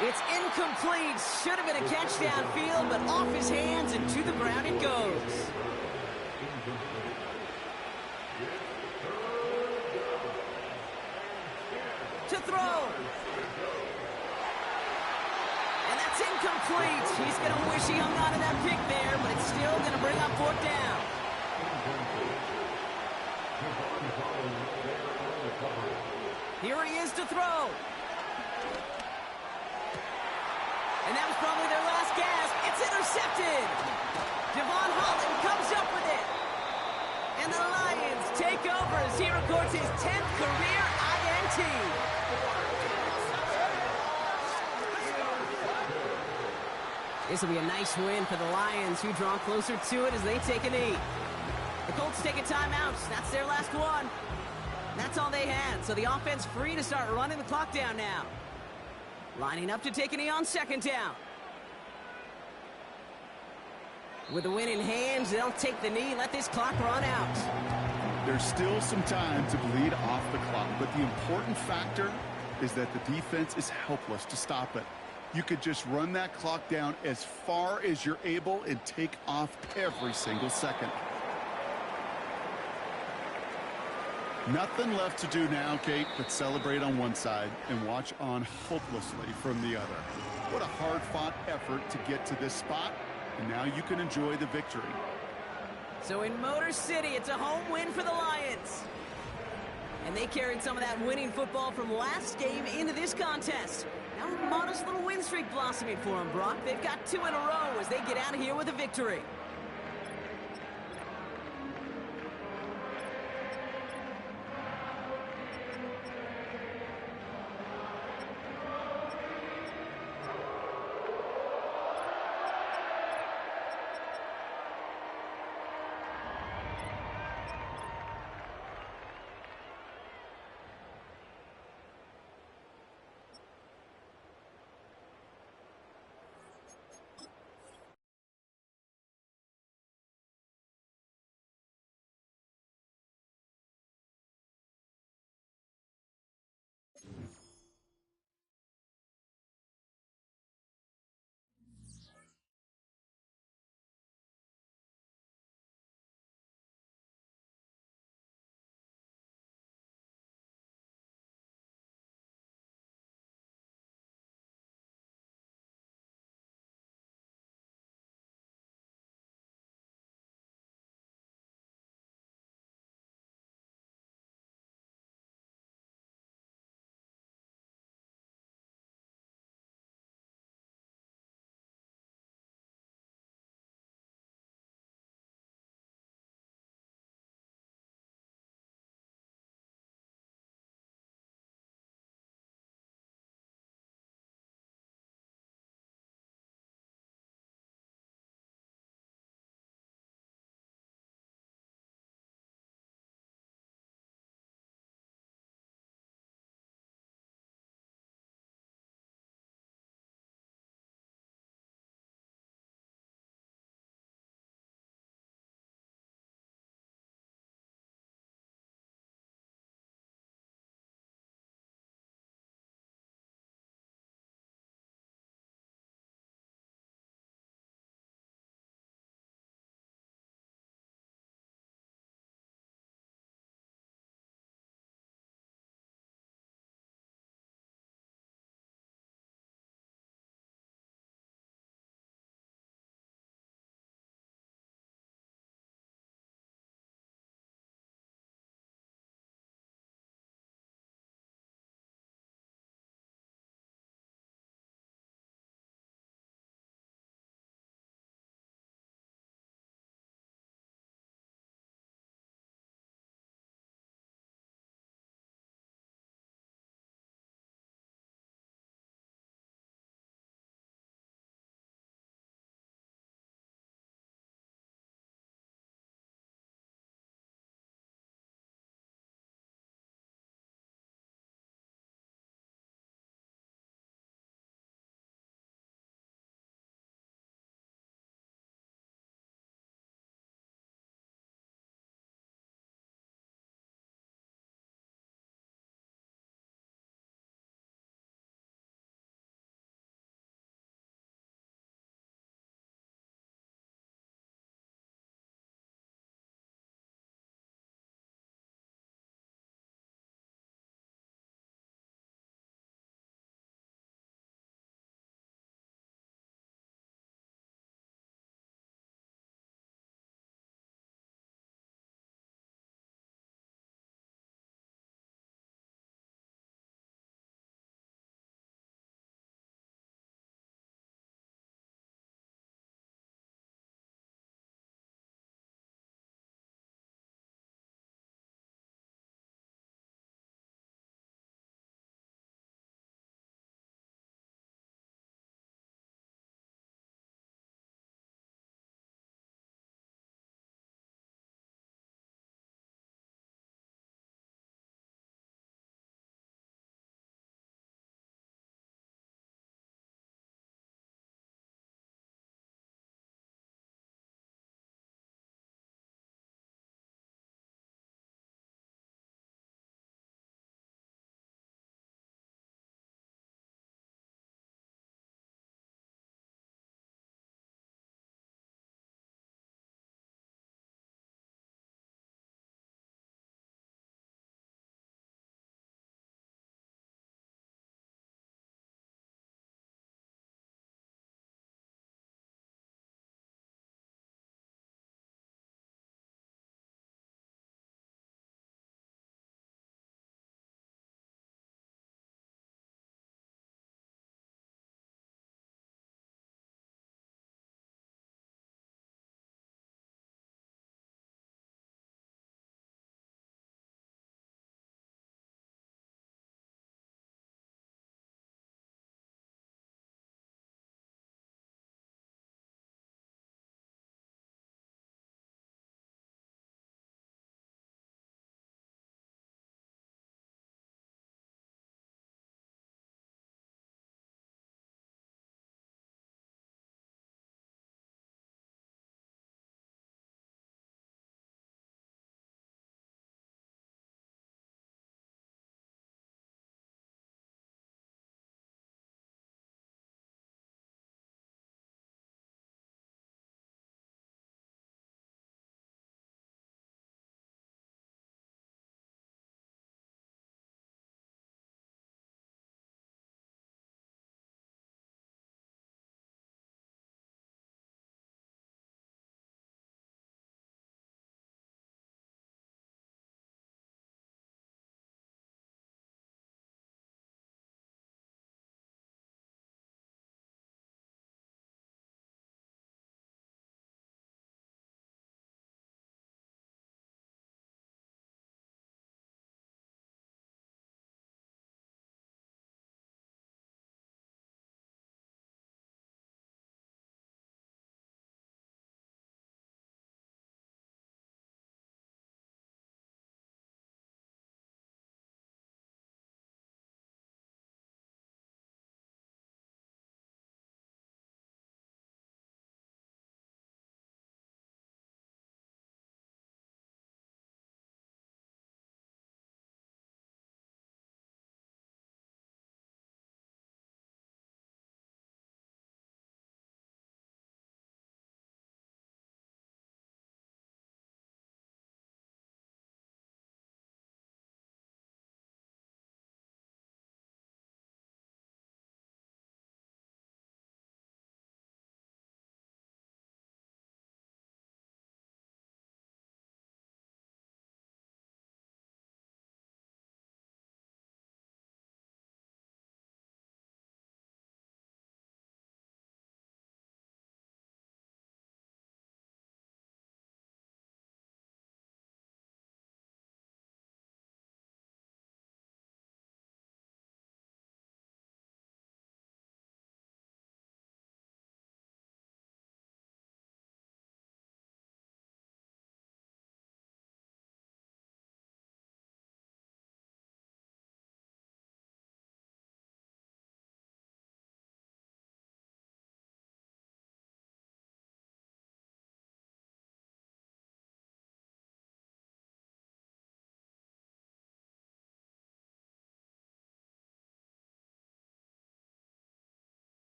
Speaker 2: It's incomplete. Should have been a catch downfield, but off his hands and to the ground it goes. To throw. Incomplete. He's going to wish he hung on to that pick there, but it's still going to bring up 4th down. Here he is to throw. And that was probably their last gasp. It's intercepted. Devon Holland comes up with it. And the Lions take over as he records his 10th career INT. This will be a nice win for the Lions, who draw closer to it as they take a knee. The Colts take a timeout. That's their last one. That's all they had, so the offense free to start running the clock down now. Lining up to take a knee on 2nd down. With the win in hand, they'll take the knee, let this clock run out.
Speaker 3: There's still some time to bleed off the clock, but the important factor is that the defense is helpless to stop it. You could just run that clock down as far as you're able and take off every single second. Nothing left to do now, Kate, but celebrate on one side and watch on hopelessly from the other. What a hard-fought effort to get to this spot, and now you can enjoy the victory.
Speaker 2: So in Motor City, it's a home win for the Lions. And they carried some of that winning football from last game into this contest. Now a modest little win streak blossoming for them, Brock. They've got 2 in a row as they get out of here with a victory.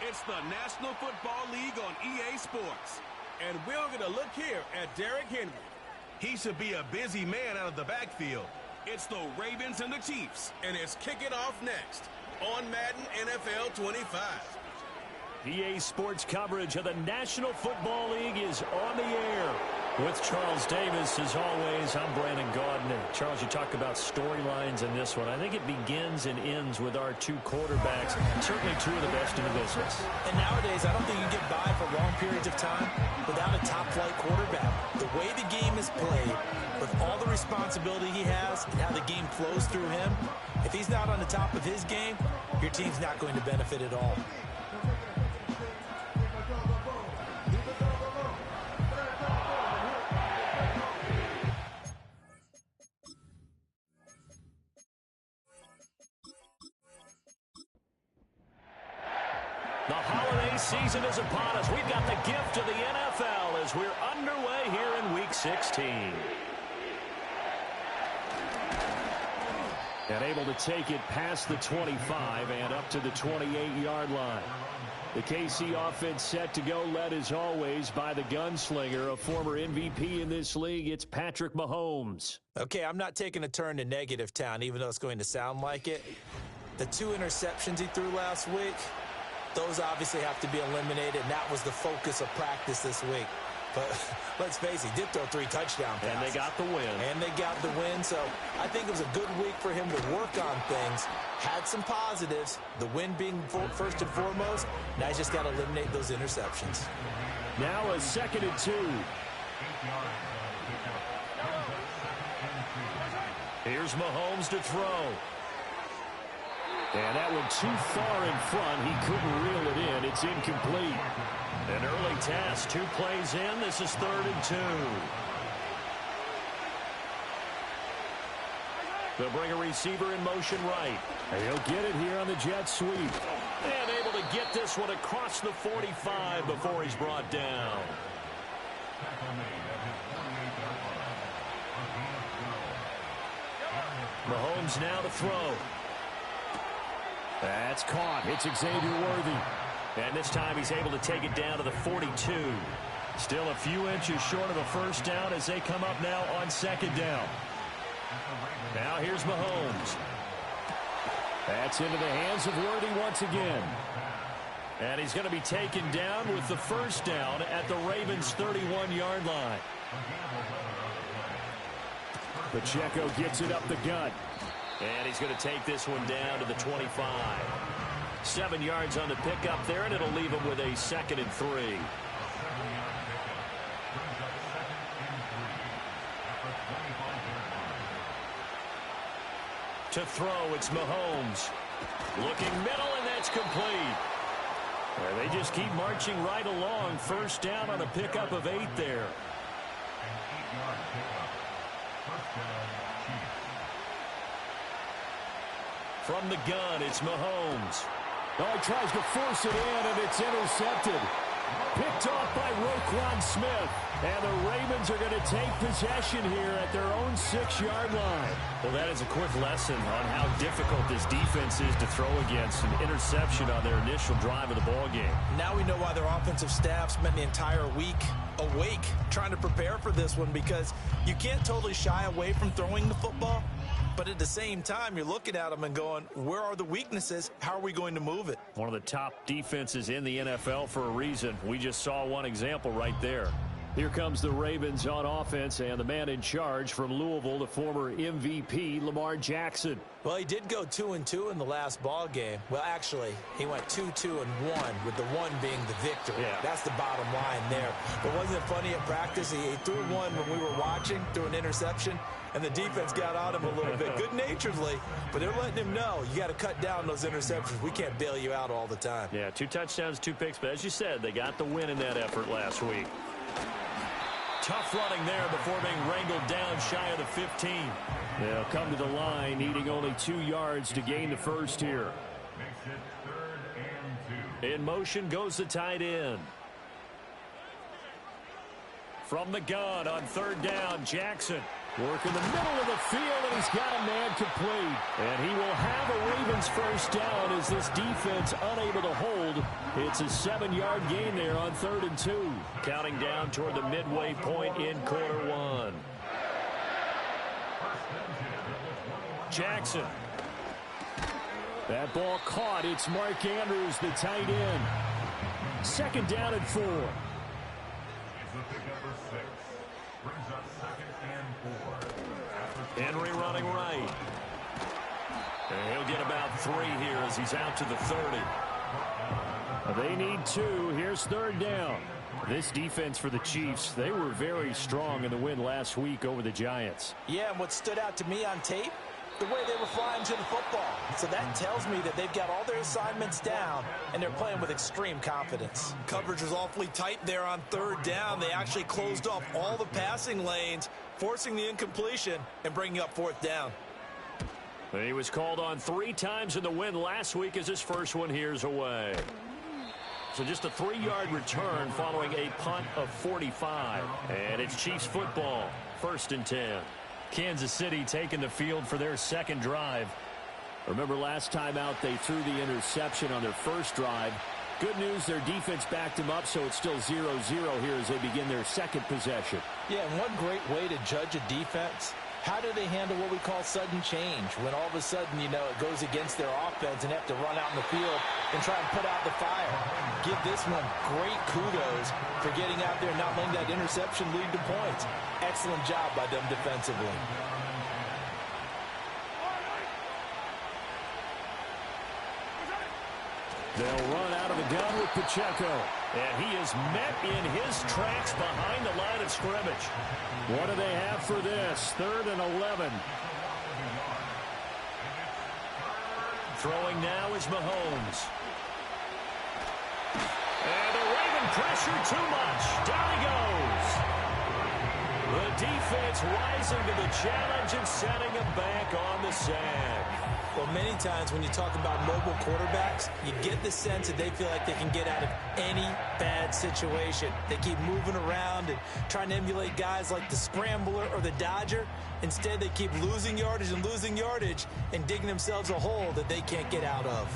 Speaker 1: It's the National Football League on EA Sports. And we're going to look here at Derrick Henry. He should be a busy man out of the backfield. It's the Ravens and the Chiefs, and it's Kick It Off next on Madden NFL 25.
Speaker 6: EA Sports coverage of the National Football League is on the air. With Charles Davis, as always, I'm Brandon Gaudin. Charles, you talk about storylines in this one. I think it begins and ends with our two quarterbacks, certainly two of the best in the business.
Speaker 7: And nowadays, I don't think you can get by for long periods of time without a top-flight quarterback. The way the game is played, with all the responsibility he has and how the game flows through him, if he's not on the top of his game, your team's not going to benefit at all.
Speaker 6: The holiday season is upon us. We've got the gift of the NFL as we're underway here in Week 16. And able to take it past the 25 and up to the 28-yard line. The KC offense set to go, led as always by the gunslinger, a former MVP in this league. It's Patrick Mahomes.
Speaker 7: Okay, I'm not taking a turn to negative town, even though it's going to sound like it. The 2 interceptions he threw last week, those obviously have to be eliminated, and that was the focus of practice this week. But let's face it, he did throw 3 touchdown passes.
Speaker 6: And they got the win.
Speaker 7: So I think it was a good week for him to work on things. Had some positives, the win being first and foremost. Now he's just got to eliminate those interceptions.
Speaker 6: Now a 2nd and 2. Here's Mahomes to throw. And that one too far in front. He couldn't reel it in. It's incomplete. An early task. 2 plays in. This is 3rd and 2. They'll bring a receiver in motion right. And he'll get it here on the jet sweep. And able to get this one across the 45 before he's brought down. Mahomes now to throw. That's caught. It's Xavier Worthy. And this time he's able to take it down to the 42. Still a few inches short of a first down as they come up now on 2nd down. Now here's Mahomes. That's into the hands of Worthy once again. And he's going to be taken down with the first down at the Ravens' 31-yard line. Pacheco gets it up the gut. And he's going to take this one down to the 25. 7 yards on the pickup there, and it'll leave him with a 2nd and 3. To throw, it's Mahomes. Looking middle, and that's complete. They just keep marching right along. First down on a pickup of 8 there. From the gun, it's Mahomes. Oh, he tries to force it in, and it's intercepted. Picked off by Roquan Smith. And the Ravens are going to take possession here at their own 6-yard line. Well, that is a quick lesson on how difficult this defense is to throw against. An interception on their initial drive of the ballgame.
Speaker 7: Now we know why their offensive staff spent the entire week awake trying to prepare for this one, because you can't totally shy away from throwing the football. But at the same time, you're looking at them and going, where are the weaknesses? How are we going to move it?
Speaker 6: One of the top defenses in the NFL for a reason. We just saw one example right there. Here comes the Ravens on offense, and the man in charge from Louisville, the former MVP, Lamar Jackson.
Speaker 7: Well, he did go 2-2 in the last ball game. Well, actually, he went 2-2-1, with the 1 being the victory.
Speaker 6: Yeah.
Speaker 7: That's the bottom line there. But wasn't it funny at practice? He threw one when we were watching, threw an interception, and the defense got on him a little bit, good-naturedly. But they're letting him know, you got to cut down those interceptions. We can't bail you out all the time.
Speaker 6: Yeah, 2 touchdowns, 2 picks. But as you said, they got the win in that effort last week. Tough running there before being wrangled down shy of the 15. They'll come to the line, needing only 2 yards to gain the first here. In motion goes the tight end. From the gun on 3rd down, Jackson. Working the middle of the field, and he's got a man complete. And he will have a Ravens first down as this defense unable to hold. It's a 7-yard gain there on 3rd and 2. Counting down toward the midway point in quarter one. Jackson. That ball caught. It's Mark Andrews, the tight end. 2nd down and 4. Henry running right. And he'll get about 3 here as he's out to the 30. They need 2. Here's 3rd down. This defense for the Chiefs, they were very strong in the win last week over the Giants.
Speaker 7: Yeah, and what stood out to me on tape, the way they were flying to the football. So that tells me that they've got all their assignments down, and they're playing with extreme confidence. Coverage was awfully tight there on 3rd down. They actually closed off all the passing lanes, forcing the incompletion and bringing up 4th down.
Speaker 6: He was called on 3 times in the win last week as his first one here's away. So just a 3-yard return following a punt of 45. And it's Chiefs football, 1st and 10. Kansas City taking the field for their 2nd drive. Remember last time out they threw the interception on their 1st drive. Good news, their defense backed them up, so it's still 0-0 here as they begin their 2nd possession.
Speaker 7: Yeah, and one great way to judge a defense, how do they handle what we call sudden change? When all of a sudden, you know, it goes against their offense and have to run out in the field and try and put out the fire. Give this one great kudos for getting out there and not letting that interception lead to points. Excellent job by them defensively.
Speaker 6: They'll run out of the gun with Pacheco. And he is met in his tracks behind the line of scrimmage. What do they have for this? 3rd and 11. Throwing now is Mahomes. And the Raven pressure too much. Down he goes. The defense rising to the challenge and setting him back on the sack.
Speaker 7: Well, many times when you talk about mobile quarterbacks, you get the sense that they feel like they can get out of any bad situation. They keep moving around and trying to emulate guys like the Scrambler or the Dodger. Instead, they keep losing yardage and digging themselves a hole that they can't get out of.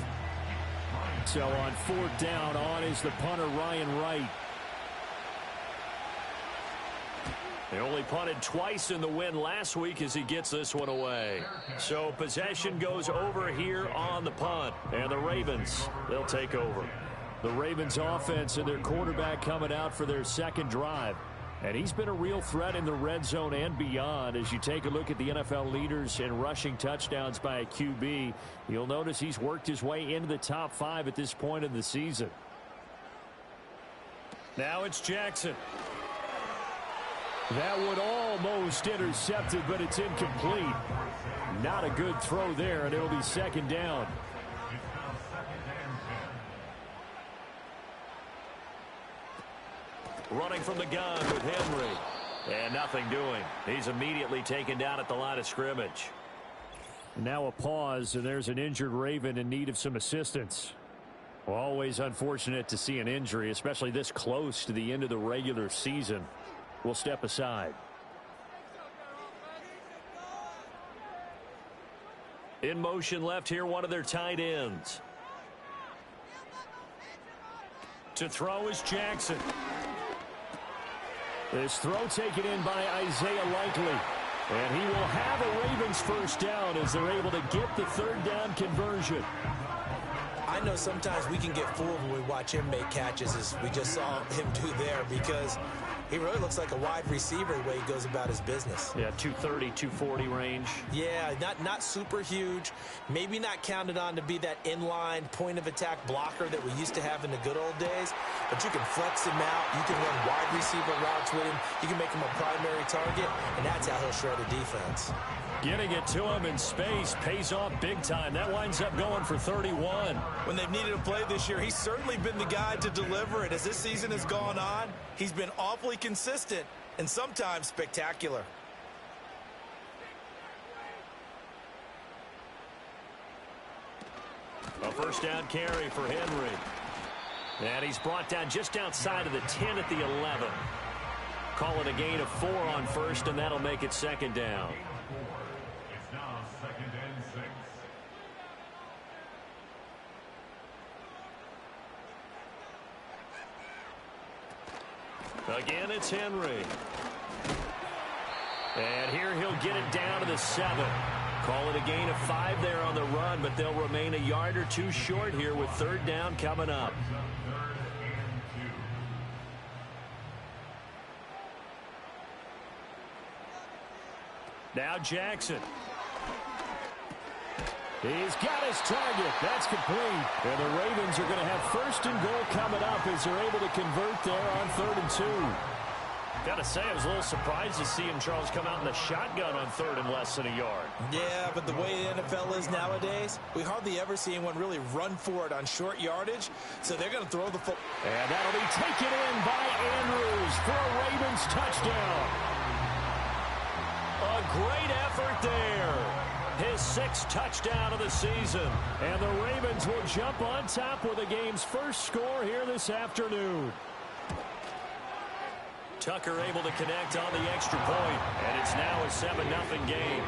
Speaker 6: So on 4th down, on is the punter Ryan Wright. They only punted twice in the win last week as he gets this one away. So possession goes over here on the punt. And the Ravens, they'll take over. The Ravens offense and their quarterback coming out for their 2nd drive. And he's been a real threat in the red zone and beyond. As you take a look at the NFL leaders in rushing touchdowns by a QB, you'll notice he's worked his way into the top 5 at this point in the season. Now it's Jackson. That one almost intercepted, but it's incomplete. Not a good throw there, and it'll be 2nd down. Running from the gun with Henry. And nothing doing. He's immediately taken down at the line of scrimmage. Now a pause, and there's an injured Raven in need of some assistance. Well, always unfortunate to see an injury, especially this close to the end of the regular season. We'll step aside. In motion left here, one of their tight ends. To throw is Jackson. This throw taken in by Isaiah Likely. And he will have a Ravens first down as they're able to get the 3rd down conversion.
Speaker 7: I know sometimes we can get fooled when we watch him make catches, as we just saw him do there, because he really looks like a wide receiver the way he goes about his business.
Speaker 6: Yeah, 230, 240 range.
Speaker 7: Yeah, not super huge. Maybe not counted on to be that inline point-of-attack blocker that we used to have in the good old days. But you can flex him out. You can run wide receiver routes with him. You can make him a primary target, and that's how he'll shred a defense.
Speaker 6: Getting it to him in space pays off big time. That winds up going for 31.
Speaker 7: When they've needed a play this year, he's certainly been the guy to deliver it. As this season has gone on, he's been awfully consistent and sometimes spectacular.
Speaker 6: A first down carry for Henry. And he's brought down just outside of the 10 at the 11. Call it a gain of 4 on first, and that'll make it second down.
Speaker 4: It's now 2nd and 6.
Speaker 6: Again, it's Henry. And here he'll get it down to the 7. Call it a gain of 5 there on the run, but they'll remain a yard or two short here with 3rd down coming up. Now Jackson.
Speaker 8: He's got his target. That's complete. And the Ravens are going to have 1st and goal coming up as they're able to convert there on 3rd and 2.
Speaker 6: Got to say, I was a little surprised to see him, Charles, come out in the shotgun on 3rd and less than a yard.
Speaker 7: Yeah, but the way the NFL is nowadays, we hardly ever see anyone really run for it on short yardage, so they're going to throw the football.
Speaker 8: And that'll be taken in by Andrews for a Ravens touchdown.
Speaker 6: A great effort there. His 6th touchdown of the season.
Speaker 8: And the Ravens will jump on top with the game's first score here this afternoon.
Speaker 6: Tucker able to connect on the extra point, and it's now a 7-0 game.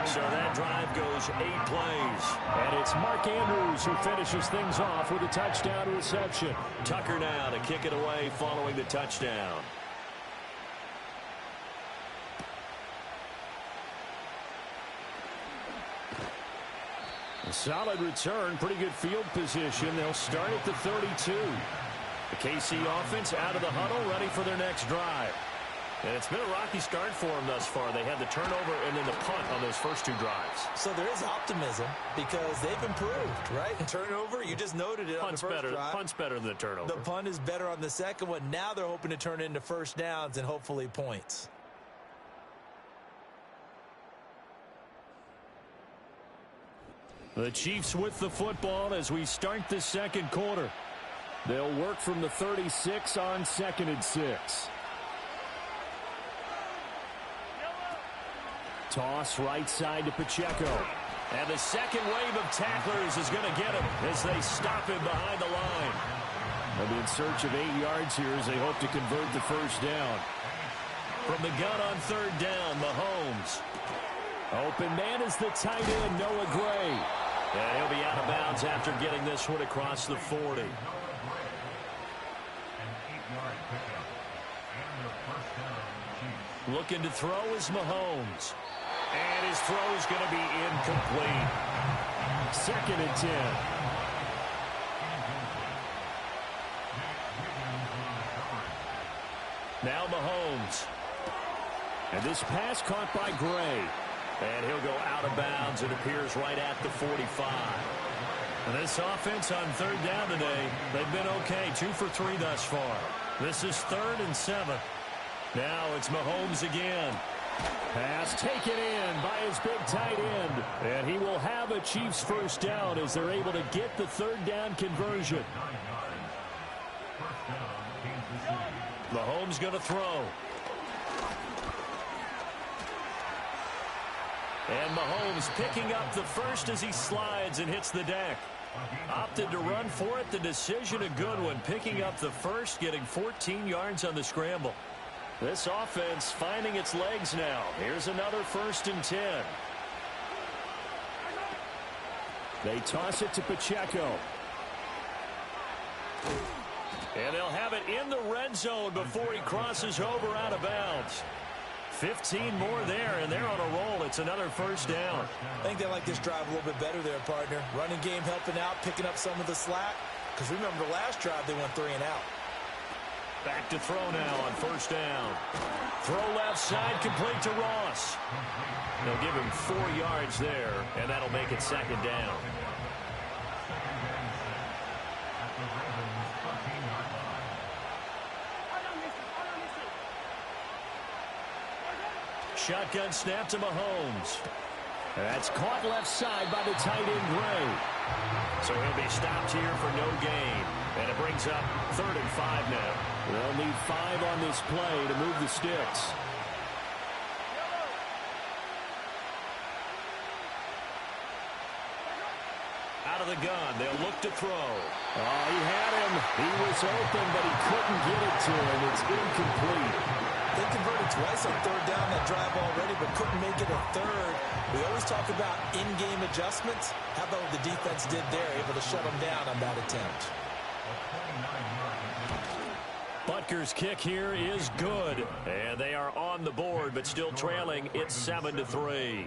Speaker 6: So that drive goes 8 plays.
Speaker 8: And it's Mark Andrews who finishes things off with a touchdown reception.
Speaker 6: Tucker now to kick it away following the touchdown.
Speaker 8: A solid return, pretty good field position. They'll start at the 32.
Speaker 6: The KC offense out of the huddle, ready for their next drive. And it's been a rocky start for them thus far. They had the turnover and then the punt on those first 2 drives.
Speaker 7: So there is optimism because they've improved, right? Turnover, you just noted it on the first drive.
Speaker 6: Punt's better than the turnover.
Speaker 7: The punt is better on the second one. Now they're hoping to turn it into 1st downs and hopefully points.
Speaker 8: The Chiefs with the football as we start the 2nd quarter. They'll work from the 36 on 2nd and 6. Toss right side to Pacheco.
Speaker 6: And the second wave of tacklers is going to get him as they stop him behind the line.
Speaker 8: They'll be in search of 8 yards here as they hope to convert the 1st down.
Speaker 6: From the gun on 3rd down, Mahomes.
Speaker 8: Open man is the tight end, Noah Gray.
Speaker 6: And he'll be out of bounds after getting this one across the 40. Looking to throw is Mahomes. And his throw is going to be incomplete.
Speaker 8: 2nd and 10.
Speaker 6: Now Mahomes.
Speaker 8: And this pass caught by Gray.
Speaker 6: And he'll go out of bounds. It appears right at the 45. And this offense on 3rd down today, they've been okay. 2 for 3 thus far. This is 3rd and 7. Now it's Mahomes again.
Speaker 8: Pass taken in by his big tight end. And he will have a Chiefs 1st down as they're able to get the 3rd down conversion.
Speaker 6: Mahomes going to throw. And Mahomes picking up the 1st as he slides and hits the deck. Opted to run for it. The decision a good one. Picking up the 1st, getting 14 yards on the scramble. This offense finding its legs now. Here's another 1st and 10.
Speaker 8: They toss it to Pacheco.
Speaker 6: And they'll have it in the red zone before he crosses over out of bounds. 15 more there, and they're on a roll. It's another 1st down.
Speaker 7: I think they like this drive a little bit better there, partner. Running game helping out, picking up some of the slack. Because remember, the last drive they went 3 and out.
Speaker 6: Back to throw now on 1st down. Throw left side, complete to Ross. They'll give him 4 yards there, and that'll make it 2nd down. Shotgun snap to Mahomes.
Speaker 8: That's caught left side by the tight end Gray.
Speaker 6: So he'll be stopped here for no gain. And it brings up 3rd and 5 now.
Speaker 8: They'll need 5 on this play to move the sticks.
Speaker 6: Out of the gun, they'll look to throw.
Speaker 8: Oh, he had him. He was open, but he couldn't get it to him. It's incomplete.
Speaker 7: They converted twice on third down that drive already, but couldn't make it a third. We always talk about in-game adjustments. How about what the defense did there, able to shut them down on that attempt?
Speaker 6: Butker's kick here is good. And they are on the board, but still trailing. It's 7-3.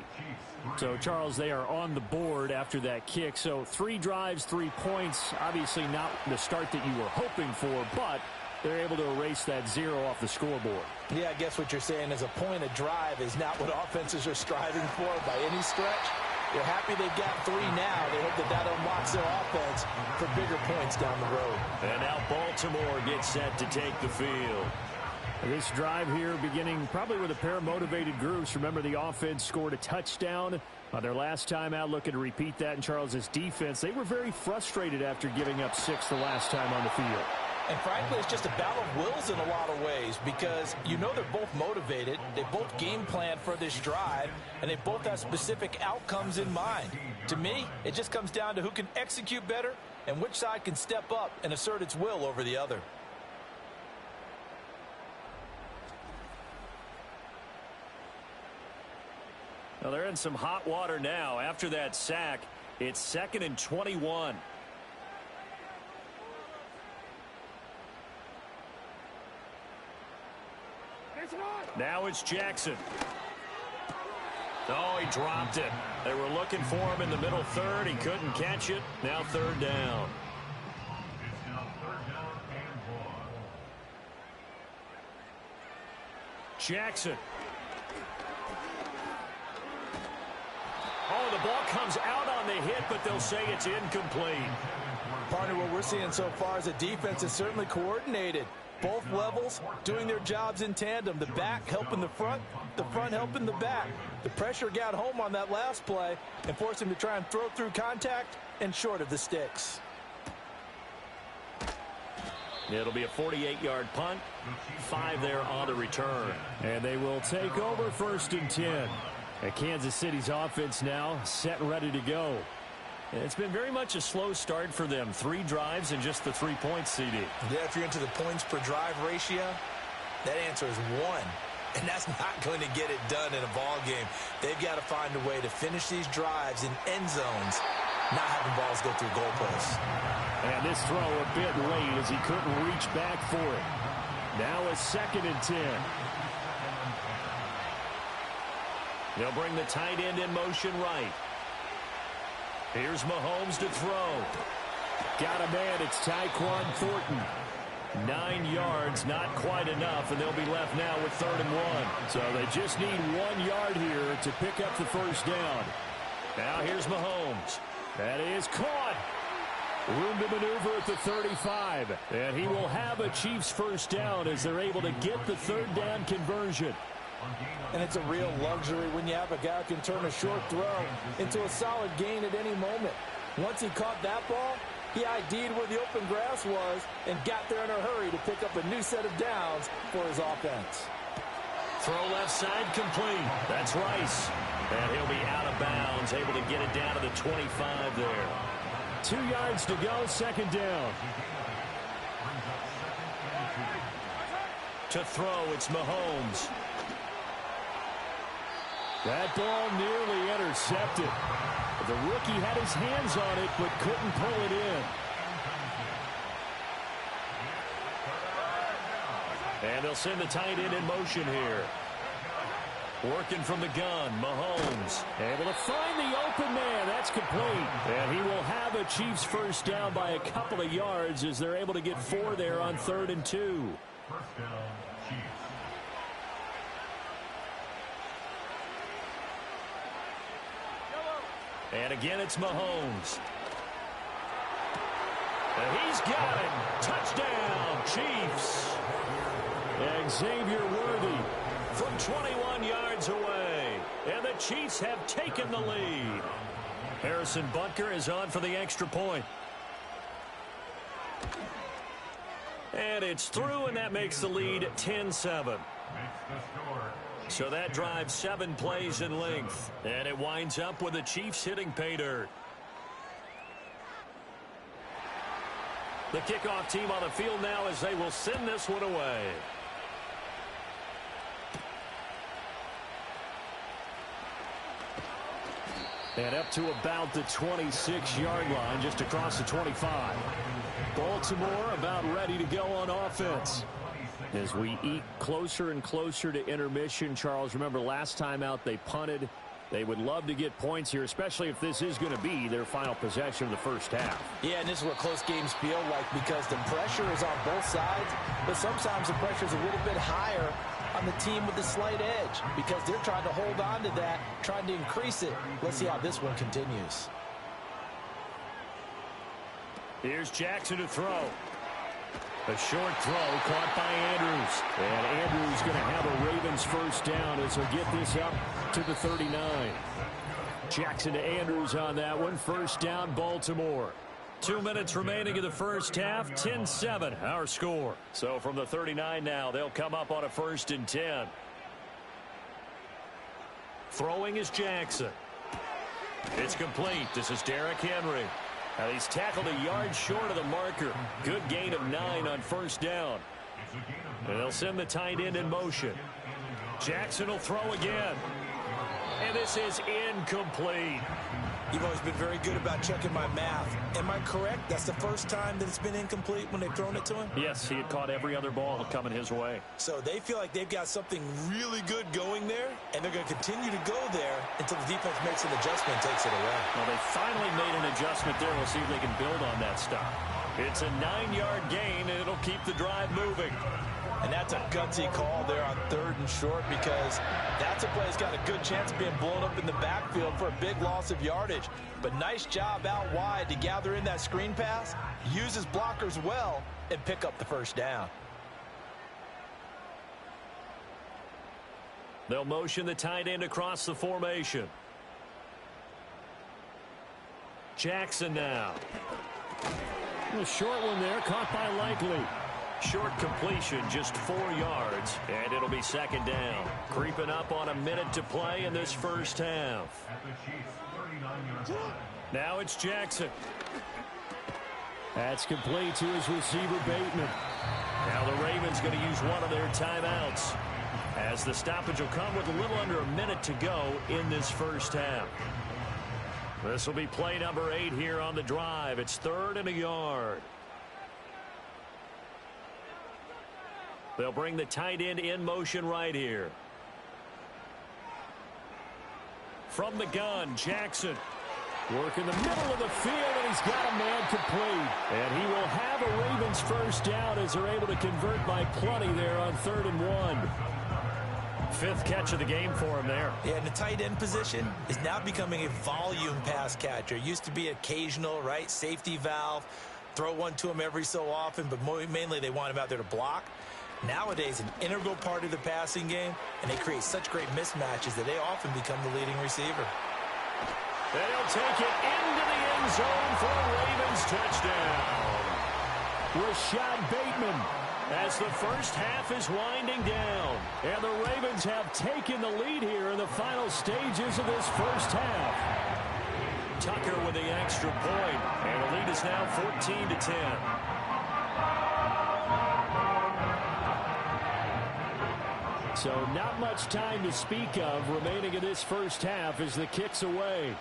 Speaker 8: So, Charles, they are on the board after that kick. So 3 drives, 3 points. Obviously not the start that you were hoping for, but they're able to erase that 0 off the scoreboard.
Speaker 7: Yeah, I guess what you're saying is a point a drive is not what offenses are striving for by any stretch. They're happy they've got 3 now. They hope that unlocks their offense for bigger points down the road.
Speaker 6: And now Baltimore gets set to take the field.
Speaker 8: This drive here beginning probably with a pair of motivated groups. Remember, the offense scored a touchdown on their last time out, looking to repeat that in Charles's defense. They were very frustrated after giving up 6 the last time on the field.
Speaker 7: And frankly, it's just a battle of wills in a lot of ways because you know they're both motivated. They both game plan for this drive, and they both have specific outcomes in mind. To me, it just comes down to who can execute better and which side can step up and assert its will over the other.
Speaker 6: Well, they're in some hot water now. After that sack, it's 2nd and 21. Now it's Jackson. Oh, he dropped it. They were looking for him in the middle third. He couldn't catch it. Now 3rd down. Jackson. Oh, the ball comes out on the hit, but they'll say it's incomplete.
Speaker 7: Partner, what we're seeing so far is the defense is certainly coordinated. Both levels doing their jobs in tandem. The back helping the front helping the back. The pressure got home on that last play and forced him to try and throw through contact and short of the sticks.
Speaker 6: It'll be a 48-yard punt. 5 there on the return.
Speaker 8: And they will take over 1st and 10. And Kansas City's offense now set and ready to go.
Speaker 6: It's been very much a slow start for them. 3 drives and just the 3 points, CD.
Speaker 7: Yeah, if you're into the points per drive ratio, that answer is 1. And that's not going to get it done in a ball game. They've got to find a way to finish these drives in end zones, not having balls go through goalposts.
Speaker 8: And this throw a bit late as he couldn't reach back for it. Now it's 2nd and 10.
Speaker 6: They'll bring the tight end in motion right. Here's Mahomes to throw.
Speaker 8: Got a man. It's Tyquan Thornton.
Speaker 6: 9 yards, not quite enough, and they'll be left now with 3rd and 1.
Speaker 8: So they just need 1 yard here to pick up the 1st down.
Speaker 6: Now here's Mahomes.
Speaker 8: That is caught. Room to maneuver at the 35. And he will have a Chiefs 1st down as they're able to get the 3rd down conversion.
Speaker 7: And it's a real luxury when you have a guy who can turn a short throw into a solid gain at any moment. Once he caught that ball, he ID'd where the open grass was and got there in a hurry to pick up a new set of downs for his offense.
Speaker 6: Throw left side complete. That's Rice. And he'll be out of bounds, able to get it down to the 25 there.
Speaker 8: 2 yards to go, 2nd down.
Speaker 6: To throw, it's Mahomes.
Speaker 8: That ball nearly intercepted. The rookie had his hands on it, but couldn't pull it in.
Speaker 6: And they'll send the tight end in motion here. Working from the gun, Mahomes.
Speaker 8: Able to find the open man. That's complete. And he will have a Chiefs 1st down by a couple of yards as they're able to get 4 there on 3rd and 2.
Speaker 4: First down, Chiefs.
Speaker 6: And again, it's Mahomes. And he's got it. Touchdown, Chiefs.
Speaker 8: Xavier Worthy
Speaker 6: from 21 yards away. And the Chiefs have taken the lead. Harrison Butker is on for the extra point. And it's through, and that makes the lead 10-7. So that drives 7 plays in length. And it winds up with the Chiefs hitting pay dirt. The kickoff team on the field now as they will send this one away. And up to about the 26-yard line, just across the 25. Baltimore about ready to go on offense. As we eat closer and closer to intermission, Charles, remember last time out they punted. They would love to get points here, especially if this is going to be their final possession of the first half.
Speaker 7: Yeah, and this is what close games feel like because the pressure is on both sides, but sometimes the pressure is a little bit higher on the team with the slight edge because they're trying to hold on to that, trying to increase it. Let's see how this one continues.
Speaker 6: Here's Jackson to throw. A short throw caught by Andrews. And Andrews going to have a Ravens first down as he'll get this up to the 39. Jackson to Andrews on that one. First down, Baltimore. 2 minutes remaining in the first half. 10-7, our score. So from the 39 now, they'll come up on a 1st and 10. Throwing is Jackson. It's complete. This is Derrick Henry. Now he's tackled a yard short of the marker. Good gain of 9 on first down. And they'll send the tight end in motion. Jackson will throw again. And this is incomplete.
Speaker 7: You've always been very good about checking my math. Am I correct? That's the first time that it's been incomplete when they've thrown it to him?
Speaker 6: Yes, he had caught every other ball coming his way.
Speaker 7: So they feel like they've got something really good going there, and they're going to continue to go there until the defense makes an adjustment and takes it away.
Speaker 6: Well, they finally made an adjustment there. We'll see if they can build on that stop. It's a 9-yard gain, and it'll keep the drive moving.
Speaker 7: And that's a gutsy call there on 3rd and short because that's a play that's got a good chance of being blown up in the backfield for a big loss of yardage. But nice job out wide to gather in that screen pass, use his blockers well, and pick up the first down.
Speaker 6: They'll motion the tight end across the formation. Jackson now.
Speaker 8: A short one there, caught by Likely.
Speaker 6: Short completion, just 4 yards, and it'll be 2nd down. Creeping up on a minute to play in this first half. Now it's Jackson.
Speaker 8: That's complete to his receiver, Bateman.
Speaker 6: Now the Ravens going to use one of their timeouts, as the stoppage will come with a little under a minute to go in this first half. This will be play number 8 here on the drive. It's 3rd and a yard. They'll bring the tight end in motion right here. From the gun, Jackson.
Speaker 8: Work in the middle of the field, and he's got a man complete. And he will have a Ravens first down as they're able to convert by plenty there on 3rd and 1.
Speaker 6: 5th catch of the game for him there.
Speaker 7: Yeah, and the tight end position is now becoming a volume pass catcher. Used to be occasional, right? Safety valve. Throw one to him every so often, but mainly they want him out there to block. Nowadays, an integral part of the passing game, and they create such great mismatches that they often become the leading receiver.
Speaker 6: They'll take it into the end zone for a Ravens touchdown.
Speaker 8: Rashad Bateman.
Speaker 6: As the first half is winding down,
Speaker 8: and the Ravens have taken the lead here in the final stages of this first half.
Speaker 6: Tucker with the extra point, and the lead is now 14-10.
Speaker 8: So not much time to speak of remaining in this first half as the kick's away.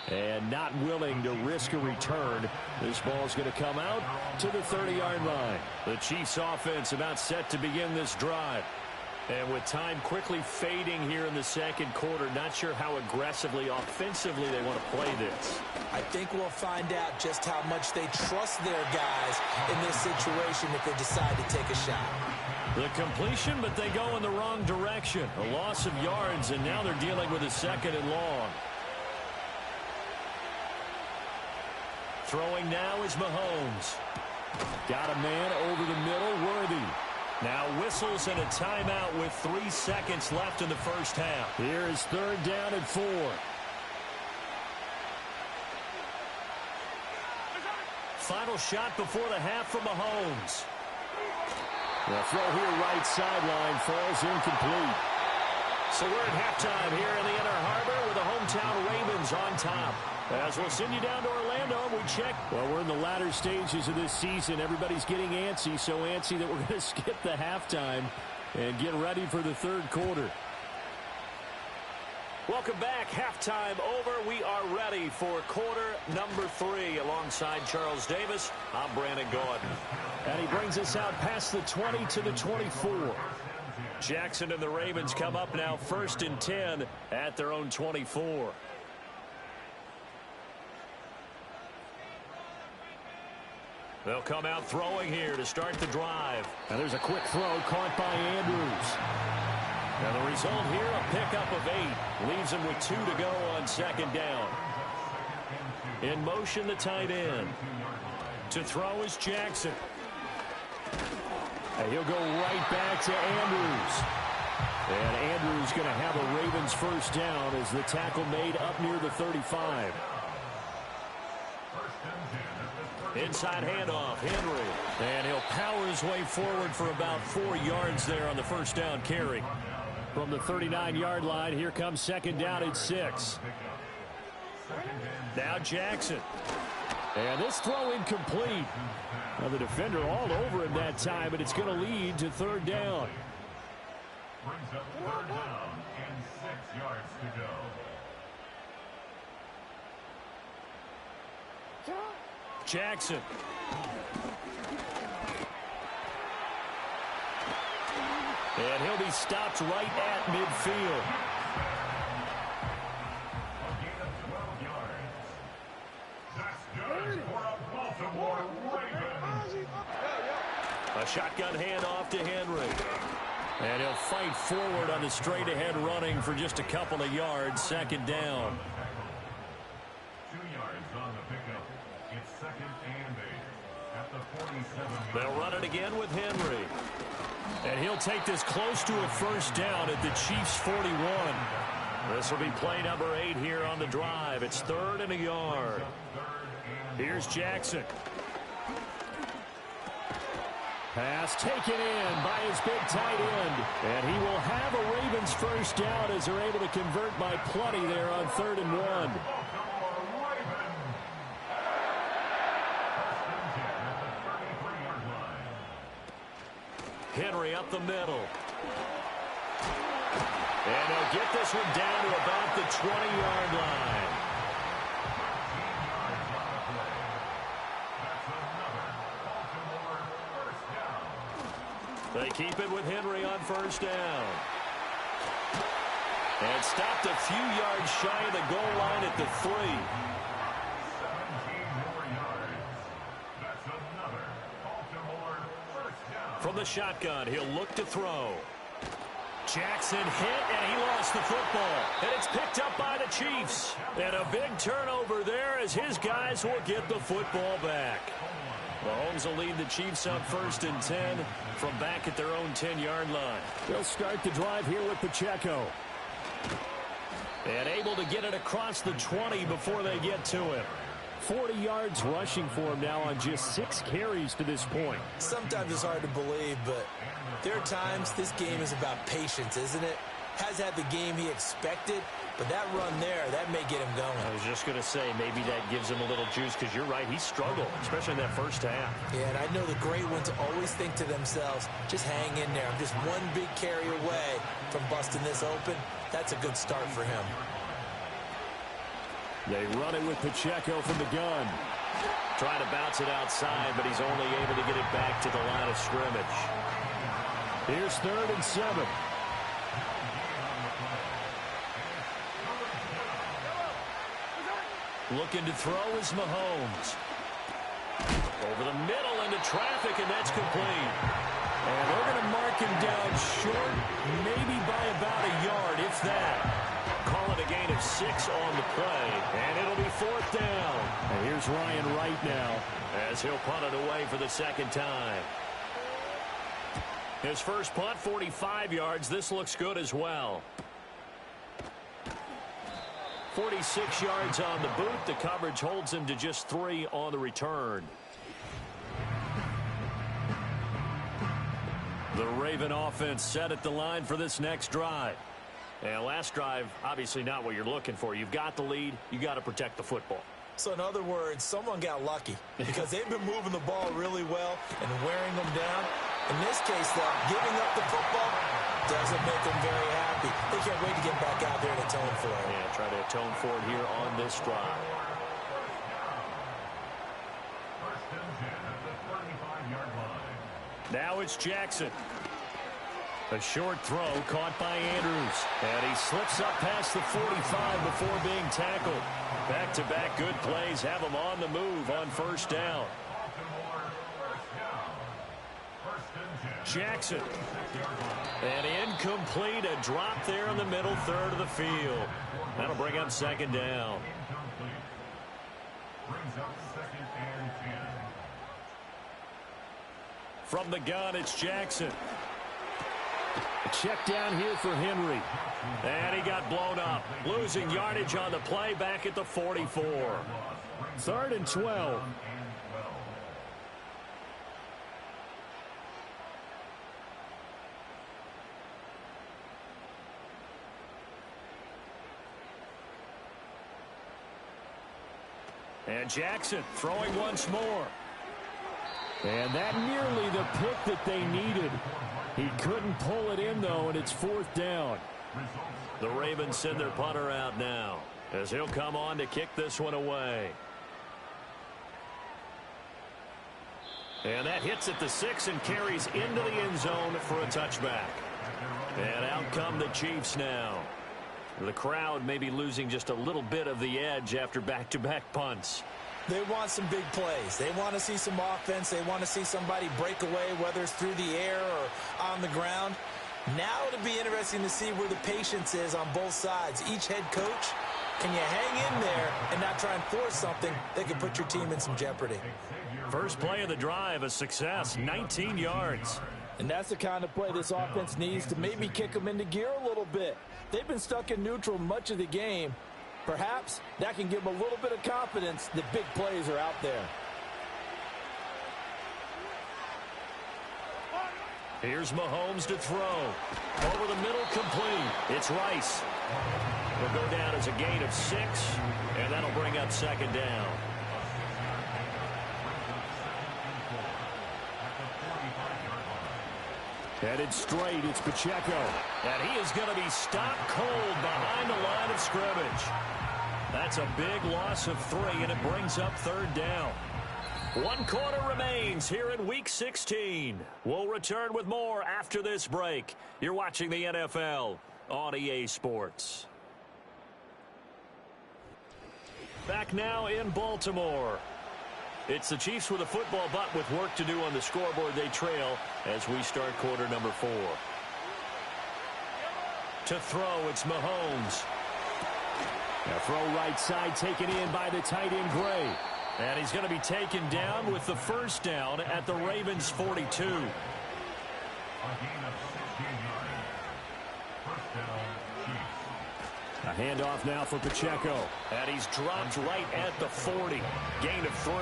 Speaker 8: And not willing to risk a return. This ball's going to come out to the 30-yard line.
Speaker 6: The Chiefs offense about set to begin this drive. And with time quickly fading here in the second quarter, not sure how aggressively, offensively they want to play this.
Speaker 7: I think we'll find out just how much they trust their guys in this situation if they decide to take a shot.
Speaker 6: The completion, but they go in the wrong direction. A loss of yards, and now they're dealing with a 2nd and long. Throwing now is Mahomes.
Speaker 8: Got a man over the middle, Worthy.
Speaker 6: Now whistles and a timeout with 3 seconds left in the first half.
Speaker 8: Here is 3rd down and 4.
Speaker 6: Final shot before the half from Mahomes.
Speaker 8: The throw here right sideline falls incomplete.
Speaker 6: So we're at halftime here in the Inner Harbor with the hometown Ravens on top. As we'll send you down to Orlando and we check.
Speaker 8: Well, we're in the latter stages of this season. Everybody's getting antsy, so antsy that we're going to skip the halftime and get ready for the third quarter.
Speaker 6: Welcome back. Halftime over. We are ready for quarter number 3. Alongside Charles Davis, I'm Brandon Gordon.
Speaker 8: And he brings us out past the 20 to the 24.
Speaker 6: Jackson and the Ravens come up now 1st and 10 at their own 24. They'll come out throwing here to start the drive.
Speaker 8: And there's a quick throw caught by Andrews.
Speaker 6: And the result here, a pickup of 8. Leaves him with 2 to go on 2nd down. In motion, the tight end. To throw is Jackson.
Speaker 8: And he'll go right back to Andrews. And Andrews going to have a Ravens first down as the tackle made up near the 35.
Speaker 6: Inside handoff, Henry. And he'll power his way forward for about 4 yards there on the first down carry.
Speaker 8: From the 39-yard line, here comes 2nd down and 6.
Speaker 6: Now Jackson.
Speaker 8: And this throw incomplete. Now the defender all over him that time, but it's going to lead to 3rd down.
Speaker 4: Brings up 3rd down and 6 yards to go.
Speaker 6: Jackson. And he'll be stopped right at midfield.
Speaker 4: A gain of 12 yards. That's good for a Baltimore Ravens.
Speaker 6: A shotgun handoff to Henry. And he'll fight forward on the straight-ahead running for just a couple of yards. 2nd down.
Speaker 4: 2 yards on the pickup. It's 2nd and 8 at the 47.
Speaker 6: They'll run it again with Henry. And he'll take this close to a first down at the Chiefs' 41. This will be play number 8 here on the drive. It's 3rd and a yard. Here's Jackson.
Speaker 8: Pass taken in by his big tight end. And he will have a Ravens first down as they're able to convert by plenty there on 3rd and 1.
Speaker 6: Henry up the middle. And they'll get this one down to about the 20-yard line. They keep it with Henry on first down. And stopped a few yards shy of the goal line at the 3.
Speaker 4: 17 more yards. That's another Baltimore first down.
Speaker 6: From the shotgun, he'll look to throw. Jackson hit, and he lost the football. And it's picked up by the Chiefs. And a big turnover there as his guys will get the football back. Mahomes will lead the Chiefs up 1st and 10 from back at their own 10-yard line.
Speaker 8: They'll start the drive here with Pacheco.
Speaker 6: And able to get it across the 20 before they get to him.
Speaker 8: 40 yards rushing for him now on just 6 carries to this point.
Speaker 7: Sometimes it's hard to believe, but there are times this game is about patience, isn't it? Has had the game he expected, but that run there, that may get him going.
Speaker 6: I was just going to say, maybe that gives him a little juice, because you're right, he struggled, especially in that first half.
Speaker 7: Yeah, and I know the great ones always think to themselves, just hang in there. I'm just one big carry away from busting this open. That's a good start for him.
Speaker 8: They run it with Pacheco from the gun.
Speaker 6: Trying to bounce it outside, but he's only able to get it back to the line of scrimmage.
Speaker 8: Here's 3rd and 7.
Speaker 6: Looking to throw is Mahomes. Over the middle into traffic, and that's complete.
Speaker 8: And they're going to mark him down short, maybe by about a yard, if that.
Speaker 6: Call it a gain of 6 on the play, and it'll be 4th down.
Speaker 8: And here's Ryan Wright now,
Speaker 6: as he'll punt it away for the 2nd time. His first punt, 45 yards. This looks good as well. 46 yards on the boot. The coverage holds him to just 3 on the return. The Raven offense set at the line for this next drive.
Speaker 8: And last drive, obviously not what you're looking for. You've got the lead. You got to protect the football.
Speaker 7: So in other words, someone got lucky because they've been moving the ball really well and wearing them down. In this case, though, giving up the football doesn't make them very happy. They can't wait to get back out there and atone for it.
Speaker 8: Yeah, try to atone for it here on this drive.
Speaker 4: First and 10 at the 35-yard line.
Speaker 8: Now it's Jackson. A short throw caught by Andrews. And he slips up past the 45 before being tackled. Back-to-back good plays have him on the move on first down. Jackson. And incomplete. A drop there in the middle third of the field. That'll bring up second down.
Speaker 4: Brings up second and 10.
Speaker 8: From the gun, it's Jackson. A check down here for Henry. And he got blown up. Losing yardage on the play back at the 44. 3rd and 12. And Jackson throwing once more. And that nearly the pick that they needed. He couldn't pull it in, though, and it's 4th down. The Ravens send their punter out now as he'll come on to kick this one away. And that hits at the 6 and carries into the end zone for a touchback. And out come the Chiefs now. The crowd may be losing just a little bit of the edge after back-to-back punts.
Speaker 7: They want some big plays. They want to see some offense. They want to see somebody break away, whether it's through the air or on the ground. Now it'll be interesting to see where the patience is on both sides. Each head coach, can you hang in there and not try and force something that could put your team in some jeopardy?
Speaker 8: First play of the drive, a success, 19 yards.
Speaker 7: And that's the kind of play this offense needs to maybe kick them into gear a little bit. They've been stuck in neutral much of the game. Perhaps that can give them a little bit of confidence that big plays are out there.
Speaker 8: Here's Mahomes to throw. Over the middle, complete. It's Rice. Will go down as a gain of 6, and that'll bring up second down. Headed straight, it's Pacheco. And he is going to be stopped cold behind the line of scrimmage. That's a big loss of 3, and it brings up 3rd down. 1 quarter remains here in Week 16. We'll return with more after this break. You're watching the NFL on EA Sports. Back now in Baltimore. It's the Chiefs with a football, but with work to do on the scoreboard. They trail as we start quarter number 4. To throw, it's Mahomes. A throw right side taken in by the tight end Gray. And he's going to be taken down with the first down at the Ravens 42.
Speaker 4: A gain of 16 yards. First down, Chiefs.
Speaker 8: A handoff now for Pacheco. And he's dropped right at the 40. Gain of 3.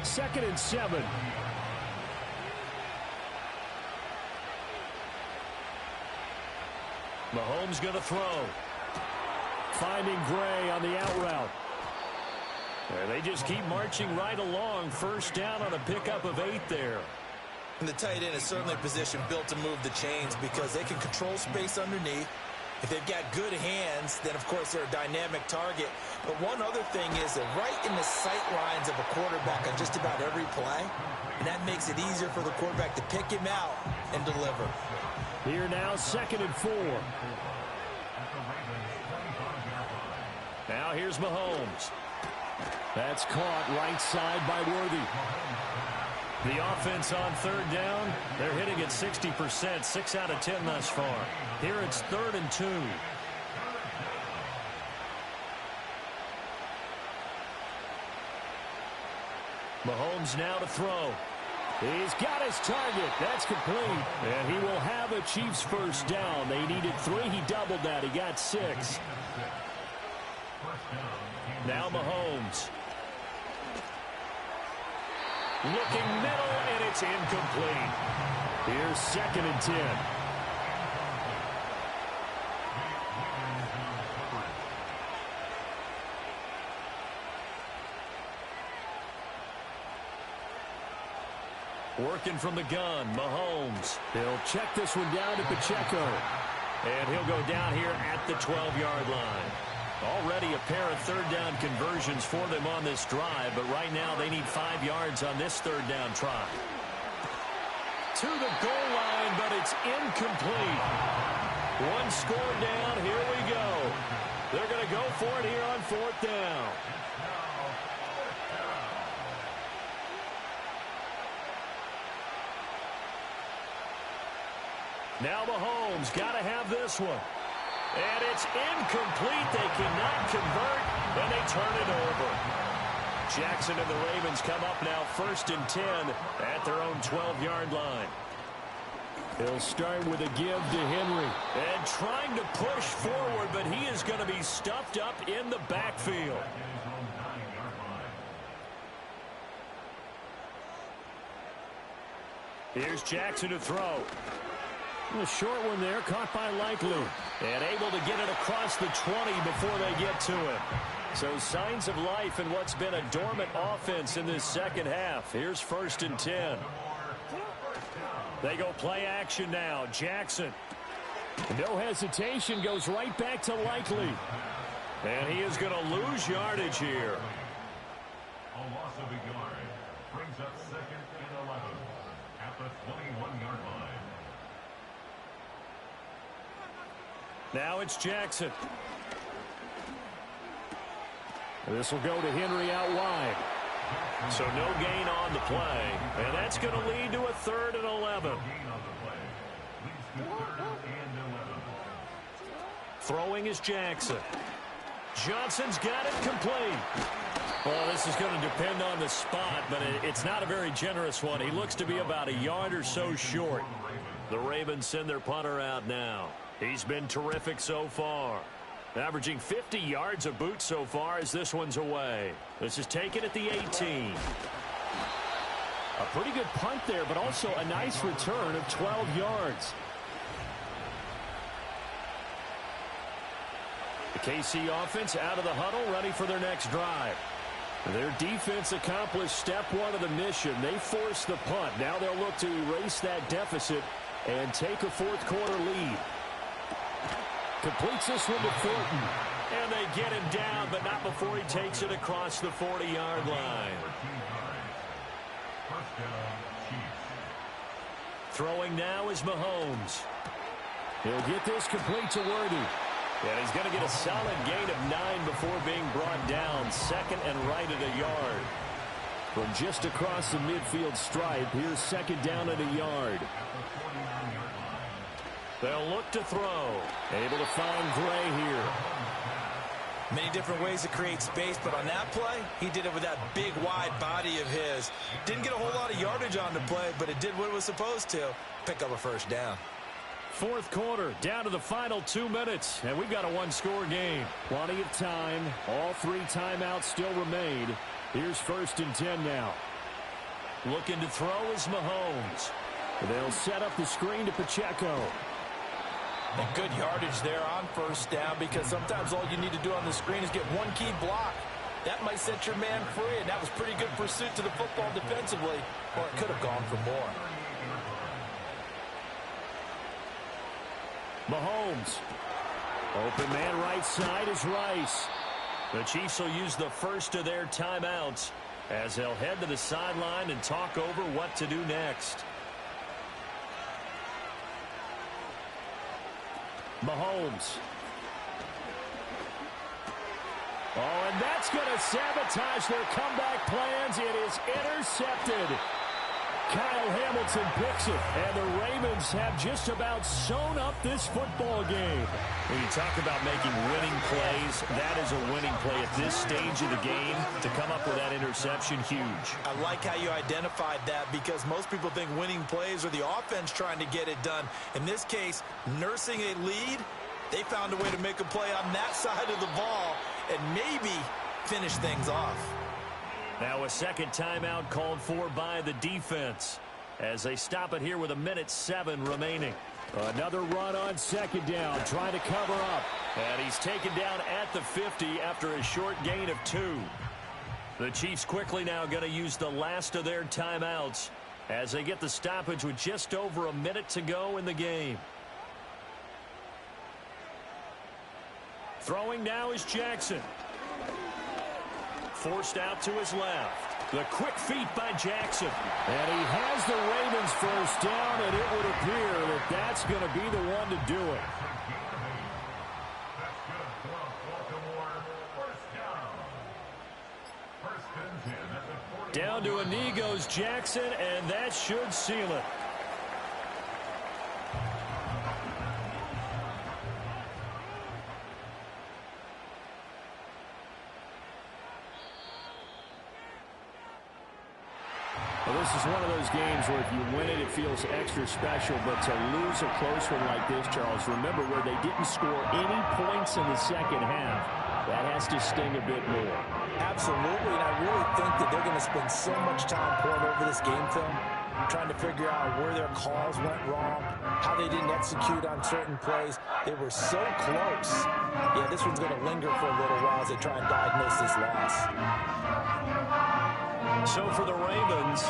Speaker 8: 2nd and 7. Mahomes going to throw. Finding Gray on the out route. And they just keep marching right along. First down on a pickup of 8 there.
Speaker 7: And the tight end is certainly a position built to move the chains because they can control space underneath. If they've got good hands, then, of course, they're a dynamic target. But one other thing is that right in the sight lines of a quarterback on just about every play, and that makes it easier for the quarterback to pick him out and deliver.
Speaker 8: Here now, 2nd and 4. Now here's Mahomes. That's caught right side by Worthy. The offense on 3rd down, they're hitting at 60%, 6 out of 10 thus far. Here it's 3rd and 2. Mahomes now to throw. He's got his target. That's complete. And he will have a Chiefs first down. They needed 3. He doubled that. He got 6. Now Mahomes.
Speaker 6: Looking middle, and it's incomplete. Here's 2nd and 10. Working from the gun, Mahomes.
Speaker 8: He'll check this one down to Pacheco.
Speaker 6: And he'll go down here at the 12-yard line. Already a pair of third-down conversions for them on this drive, but right now they need 5 yards on this third-down try. To the goal line, but it's incomplete. One score down, here we go. They're going to go for it here on 4th down. Now Mahomes got to have this one. And it's incomplete. They cannot convert, and they turn it over. Jackson and the Ravens come up now 1st and 10 at their own 12-yard line.
Speaker 8: He'll start with a give to Henry.
Speaker 6: And trying to push forward, but he is going to be stuffed up in the backfield. Here's Jackson to throw.
Speaker 8: A short one there, caught by Likely.
Speaker 6: And able to get it across the 20 before they get to him. So signs of life in what's been a dormant offense in this second half. Here's 1st and 10. They go play action now. Jackson.
Speaker 8: No hesitation, goes right back to Likely.
Speaker 6: And he is going to lose yardage here.
Speaker 4: A loss of a yard brings up 2nd and 11 at the 21-yard line.
Speaker 6: Now it's Jackson.
Speaker 8: This will go to Henry out wide.
Speaker 6: So no gain on the play. And that's going to lead to a 3rd and 11. Throwing is Jackson. Johnson's got it complete. Well, this is going to depend on the spot, but it's not a very generous one. He looks to be about a yard or so short. The Ravens send their punter out now. He's been terrific so far. Averaging 50 yards a boot so far as this one's away. This is taken at the 18.
Speaker 8: A pretty good punt there, but also a nice return of 12 yards.
Speaker 6: The KC offense out of the huddle, ready for their next drive. Their defense accomplished step 1 of the mission. They forced the punt. Now they'll look to erase that deficit and take a 4th quarter lead.
Speaker 8: Completes this one to Thornton.
Speaker 6: And they get him down, but not before he takes it across the 40-yard line. Throwing now is Mahomes.
Speaker 8: He'll get this complete to Worthy.
Speaker 6: And he's going to get a solid gain of 9 before being brought down. 2nd and right at a yard.
Speaker 8: From just across the midfield stripe, here's 2nd down at a yard.
Speaker 6: They'll look to throw.
Speaker 8: Able to find Gray here.
Speaker 7: Many different ways to create space, but on that play, he did it with that big, wide body of his. Didn't get a whole lot of yardage on the play, but it did what it was supposed to. Pick up a 1st down.
Speaker 6: 4th quarter, down to the final 2 minutes, and we've got a 1-score game.
Speaker 8: Plenty of time. All 3 timeouts still remain. Here's 1st and 10 now.
Speaker 6: Looking to throw is Mahomes.
Speaker 8: They'll set up the screen to Pacheco.
Speaker 7: And good yardage there on 1st down, because sometimes all you need to do on the screen is get one key block. That might set your man free, and that was pretty good pursuit to the football defensively, or it could have gone for more.
Speaker 8: Mahomes. Open man right side is Rice.
Speaker 6: The Chiefs will use the first of their timeouts as they'll head to the sideline and talk over what to do next.
Speaker 8: Mahomes. Oh, and that's going to sabotage their comeback plans. It is intercepted. Kyle Hamilton picks it, and the Ravens have just about sewn up this football game.
Speaker 6: When you talk about making winning plays, that is a winning play at this stage of the game. To come up with that interception, huge.
Speaker 7: I like how you identified that, because most people think winning plays are the offense trying to get it done. In this case, nursing a lead, they found a way to make a play on that side of the ball and maybe finish things off.
Speaker 6: Now a second timeout called for by the defense as they stop it here with 1:07 remaining.
Speaker 8: Another run on second down, trying to cover up.
Speaker 6: And he's taken down at the 50 after a short gain of 2. The Chiefs quickly now going to use the last of their timeouts as they get the stoppage with just over a minute to go in the game. Throwing now is Jackson. Forced out to his left. The quick feet by Jackson.
Speaker 8: And he has the Ravens first down, and it would appear that that's going to be the one to do it.
Speaker 4: That's good for Baltimore. First down. First and 10 at the 40.
Speaker 6: Down to a knee goes Jackson, and that should seal it.
Speaker 8: Well, this is one of those games where if you win it, it feels extra special. But to lose a close one like this, Charles, remember where they didn't score any points in the second half. That has to sting a bit more.
Speaker 7: Absolutely, and I really think that they're going to spend so much time pouring over this game film, trying to figure out where their calls went wrong, how they didn't execute on certain plays. They were so close. Yeah, this one's going to linger for a little while as they try and diagnose this loss.
Speaker 6: So for the Ravens,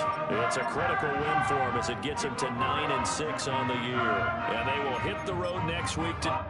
Speaker 6: it's a critical win for them as it gets them to 9-6 on the year. And they will hit the road next week to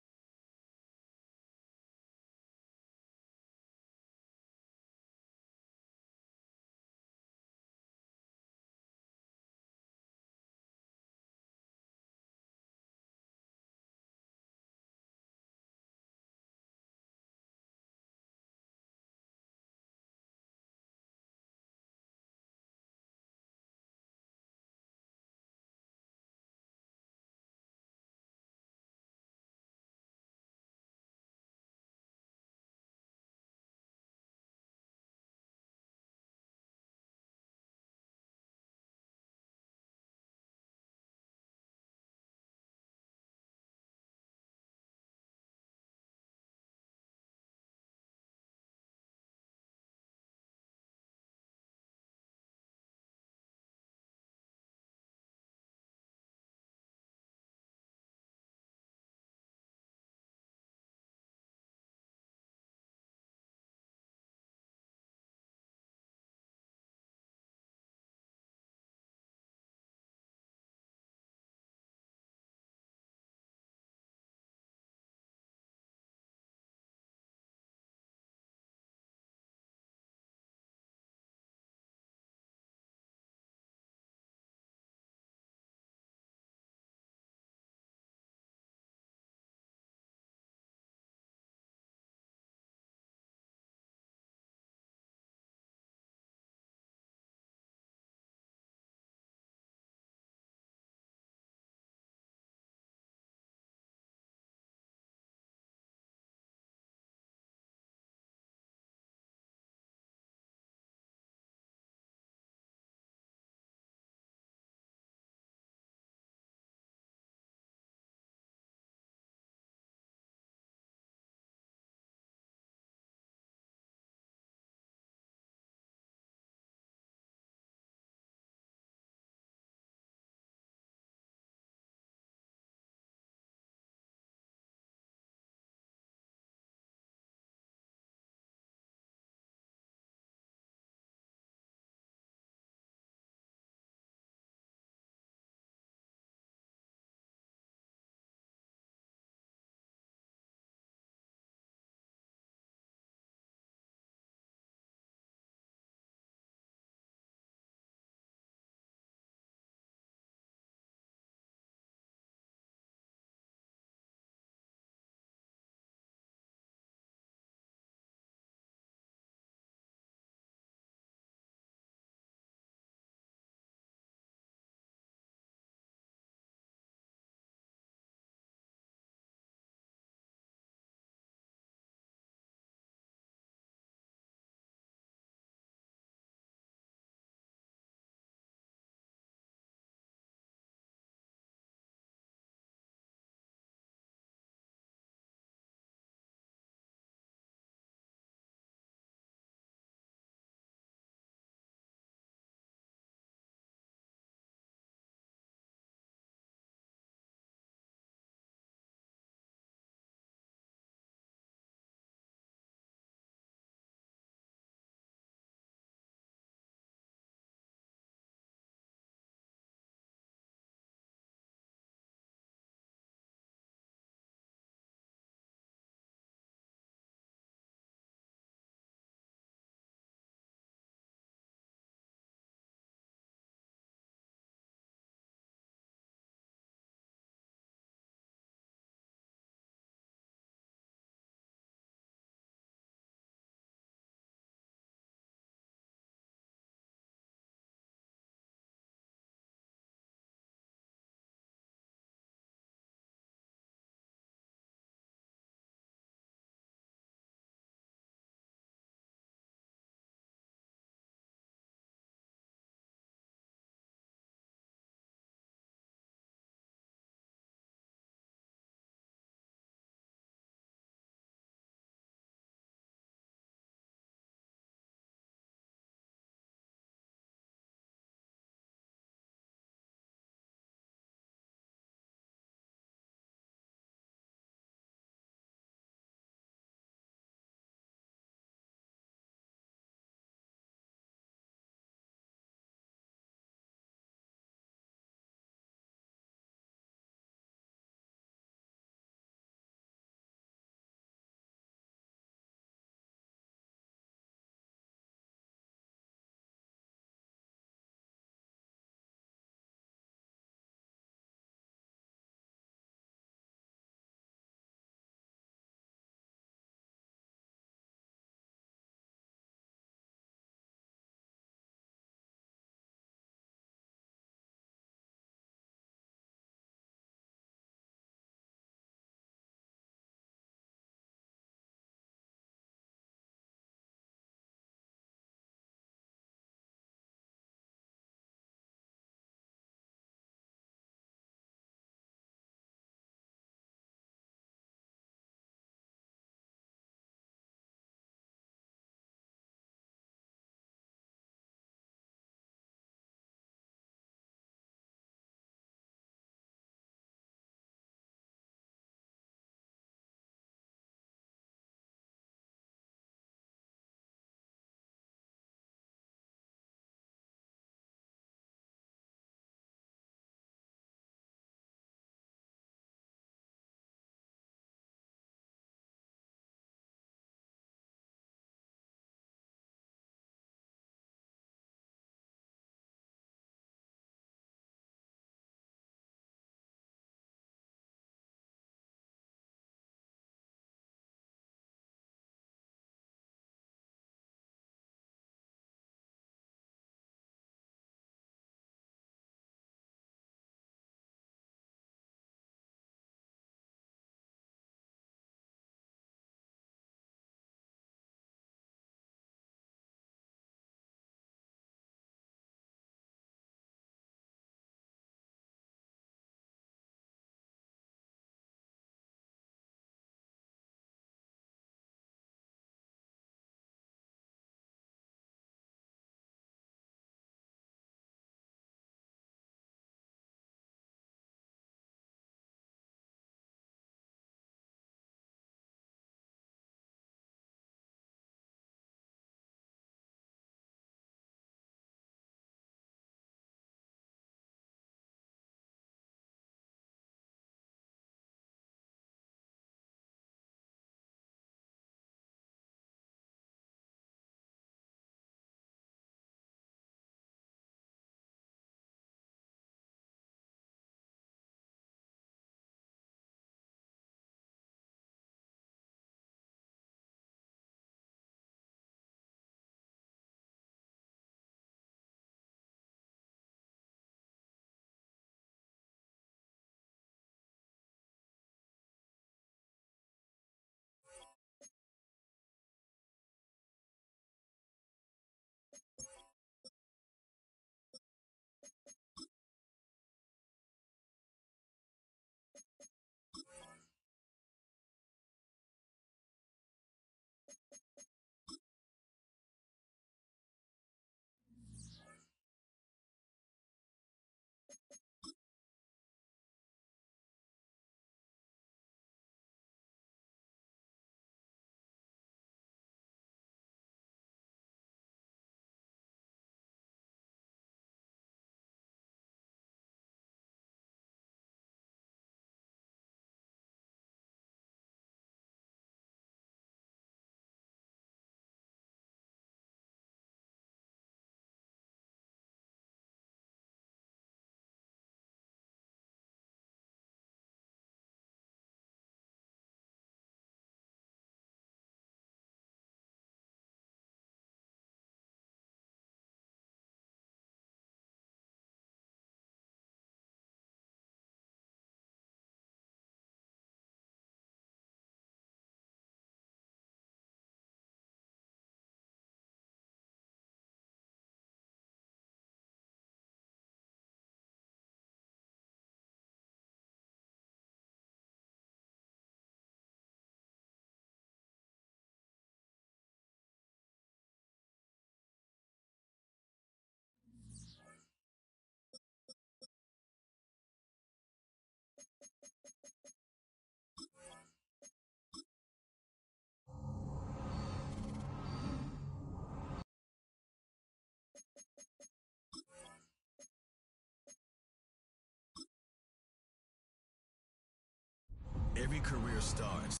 Speaker 9: great career starts.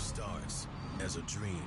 Speaker 1: starts as a dream.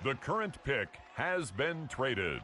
Speaker 4: The current pick has been traded.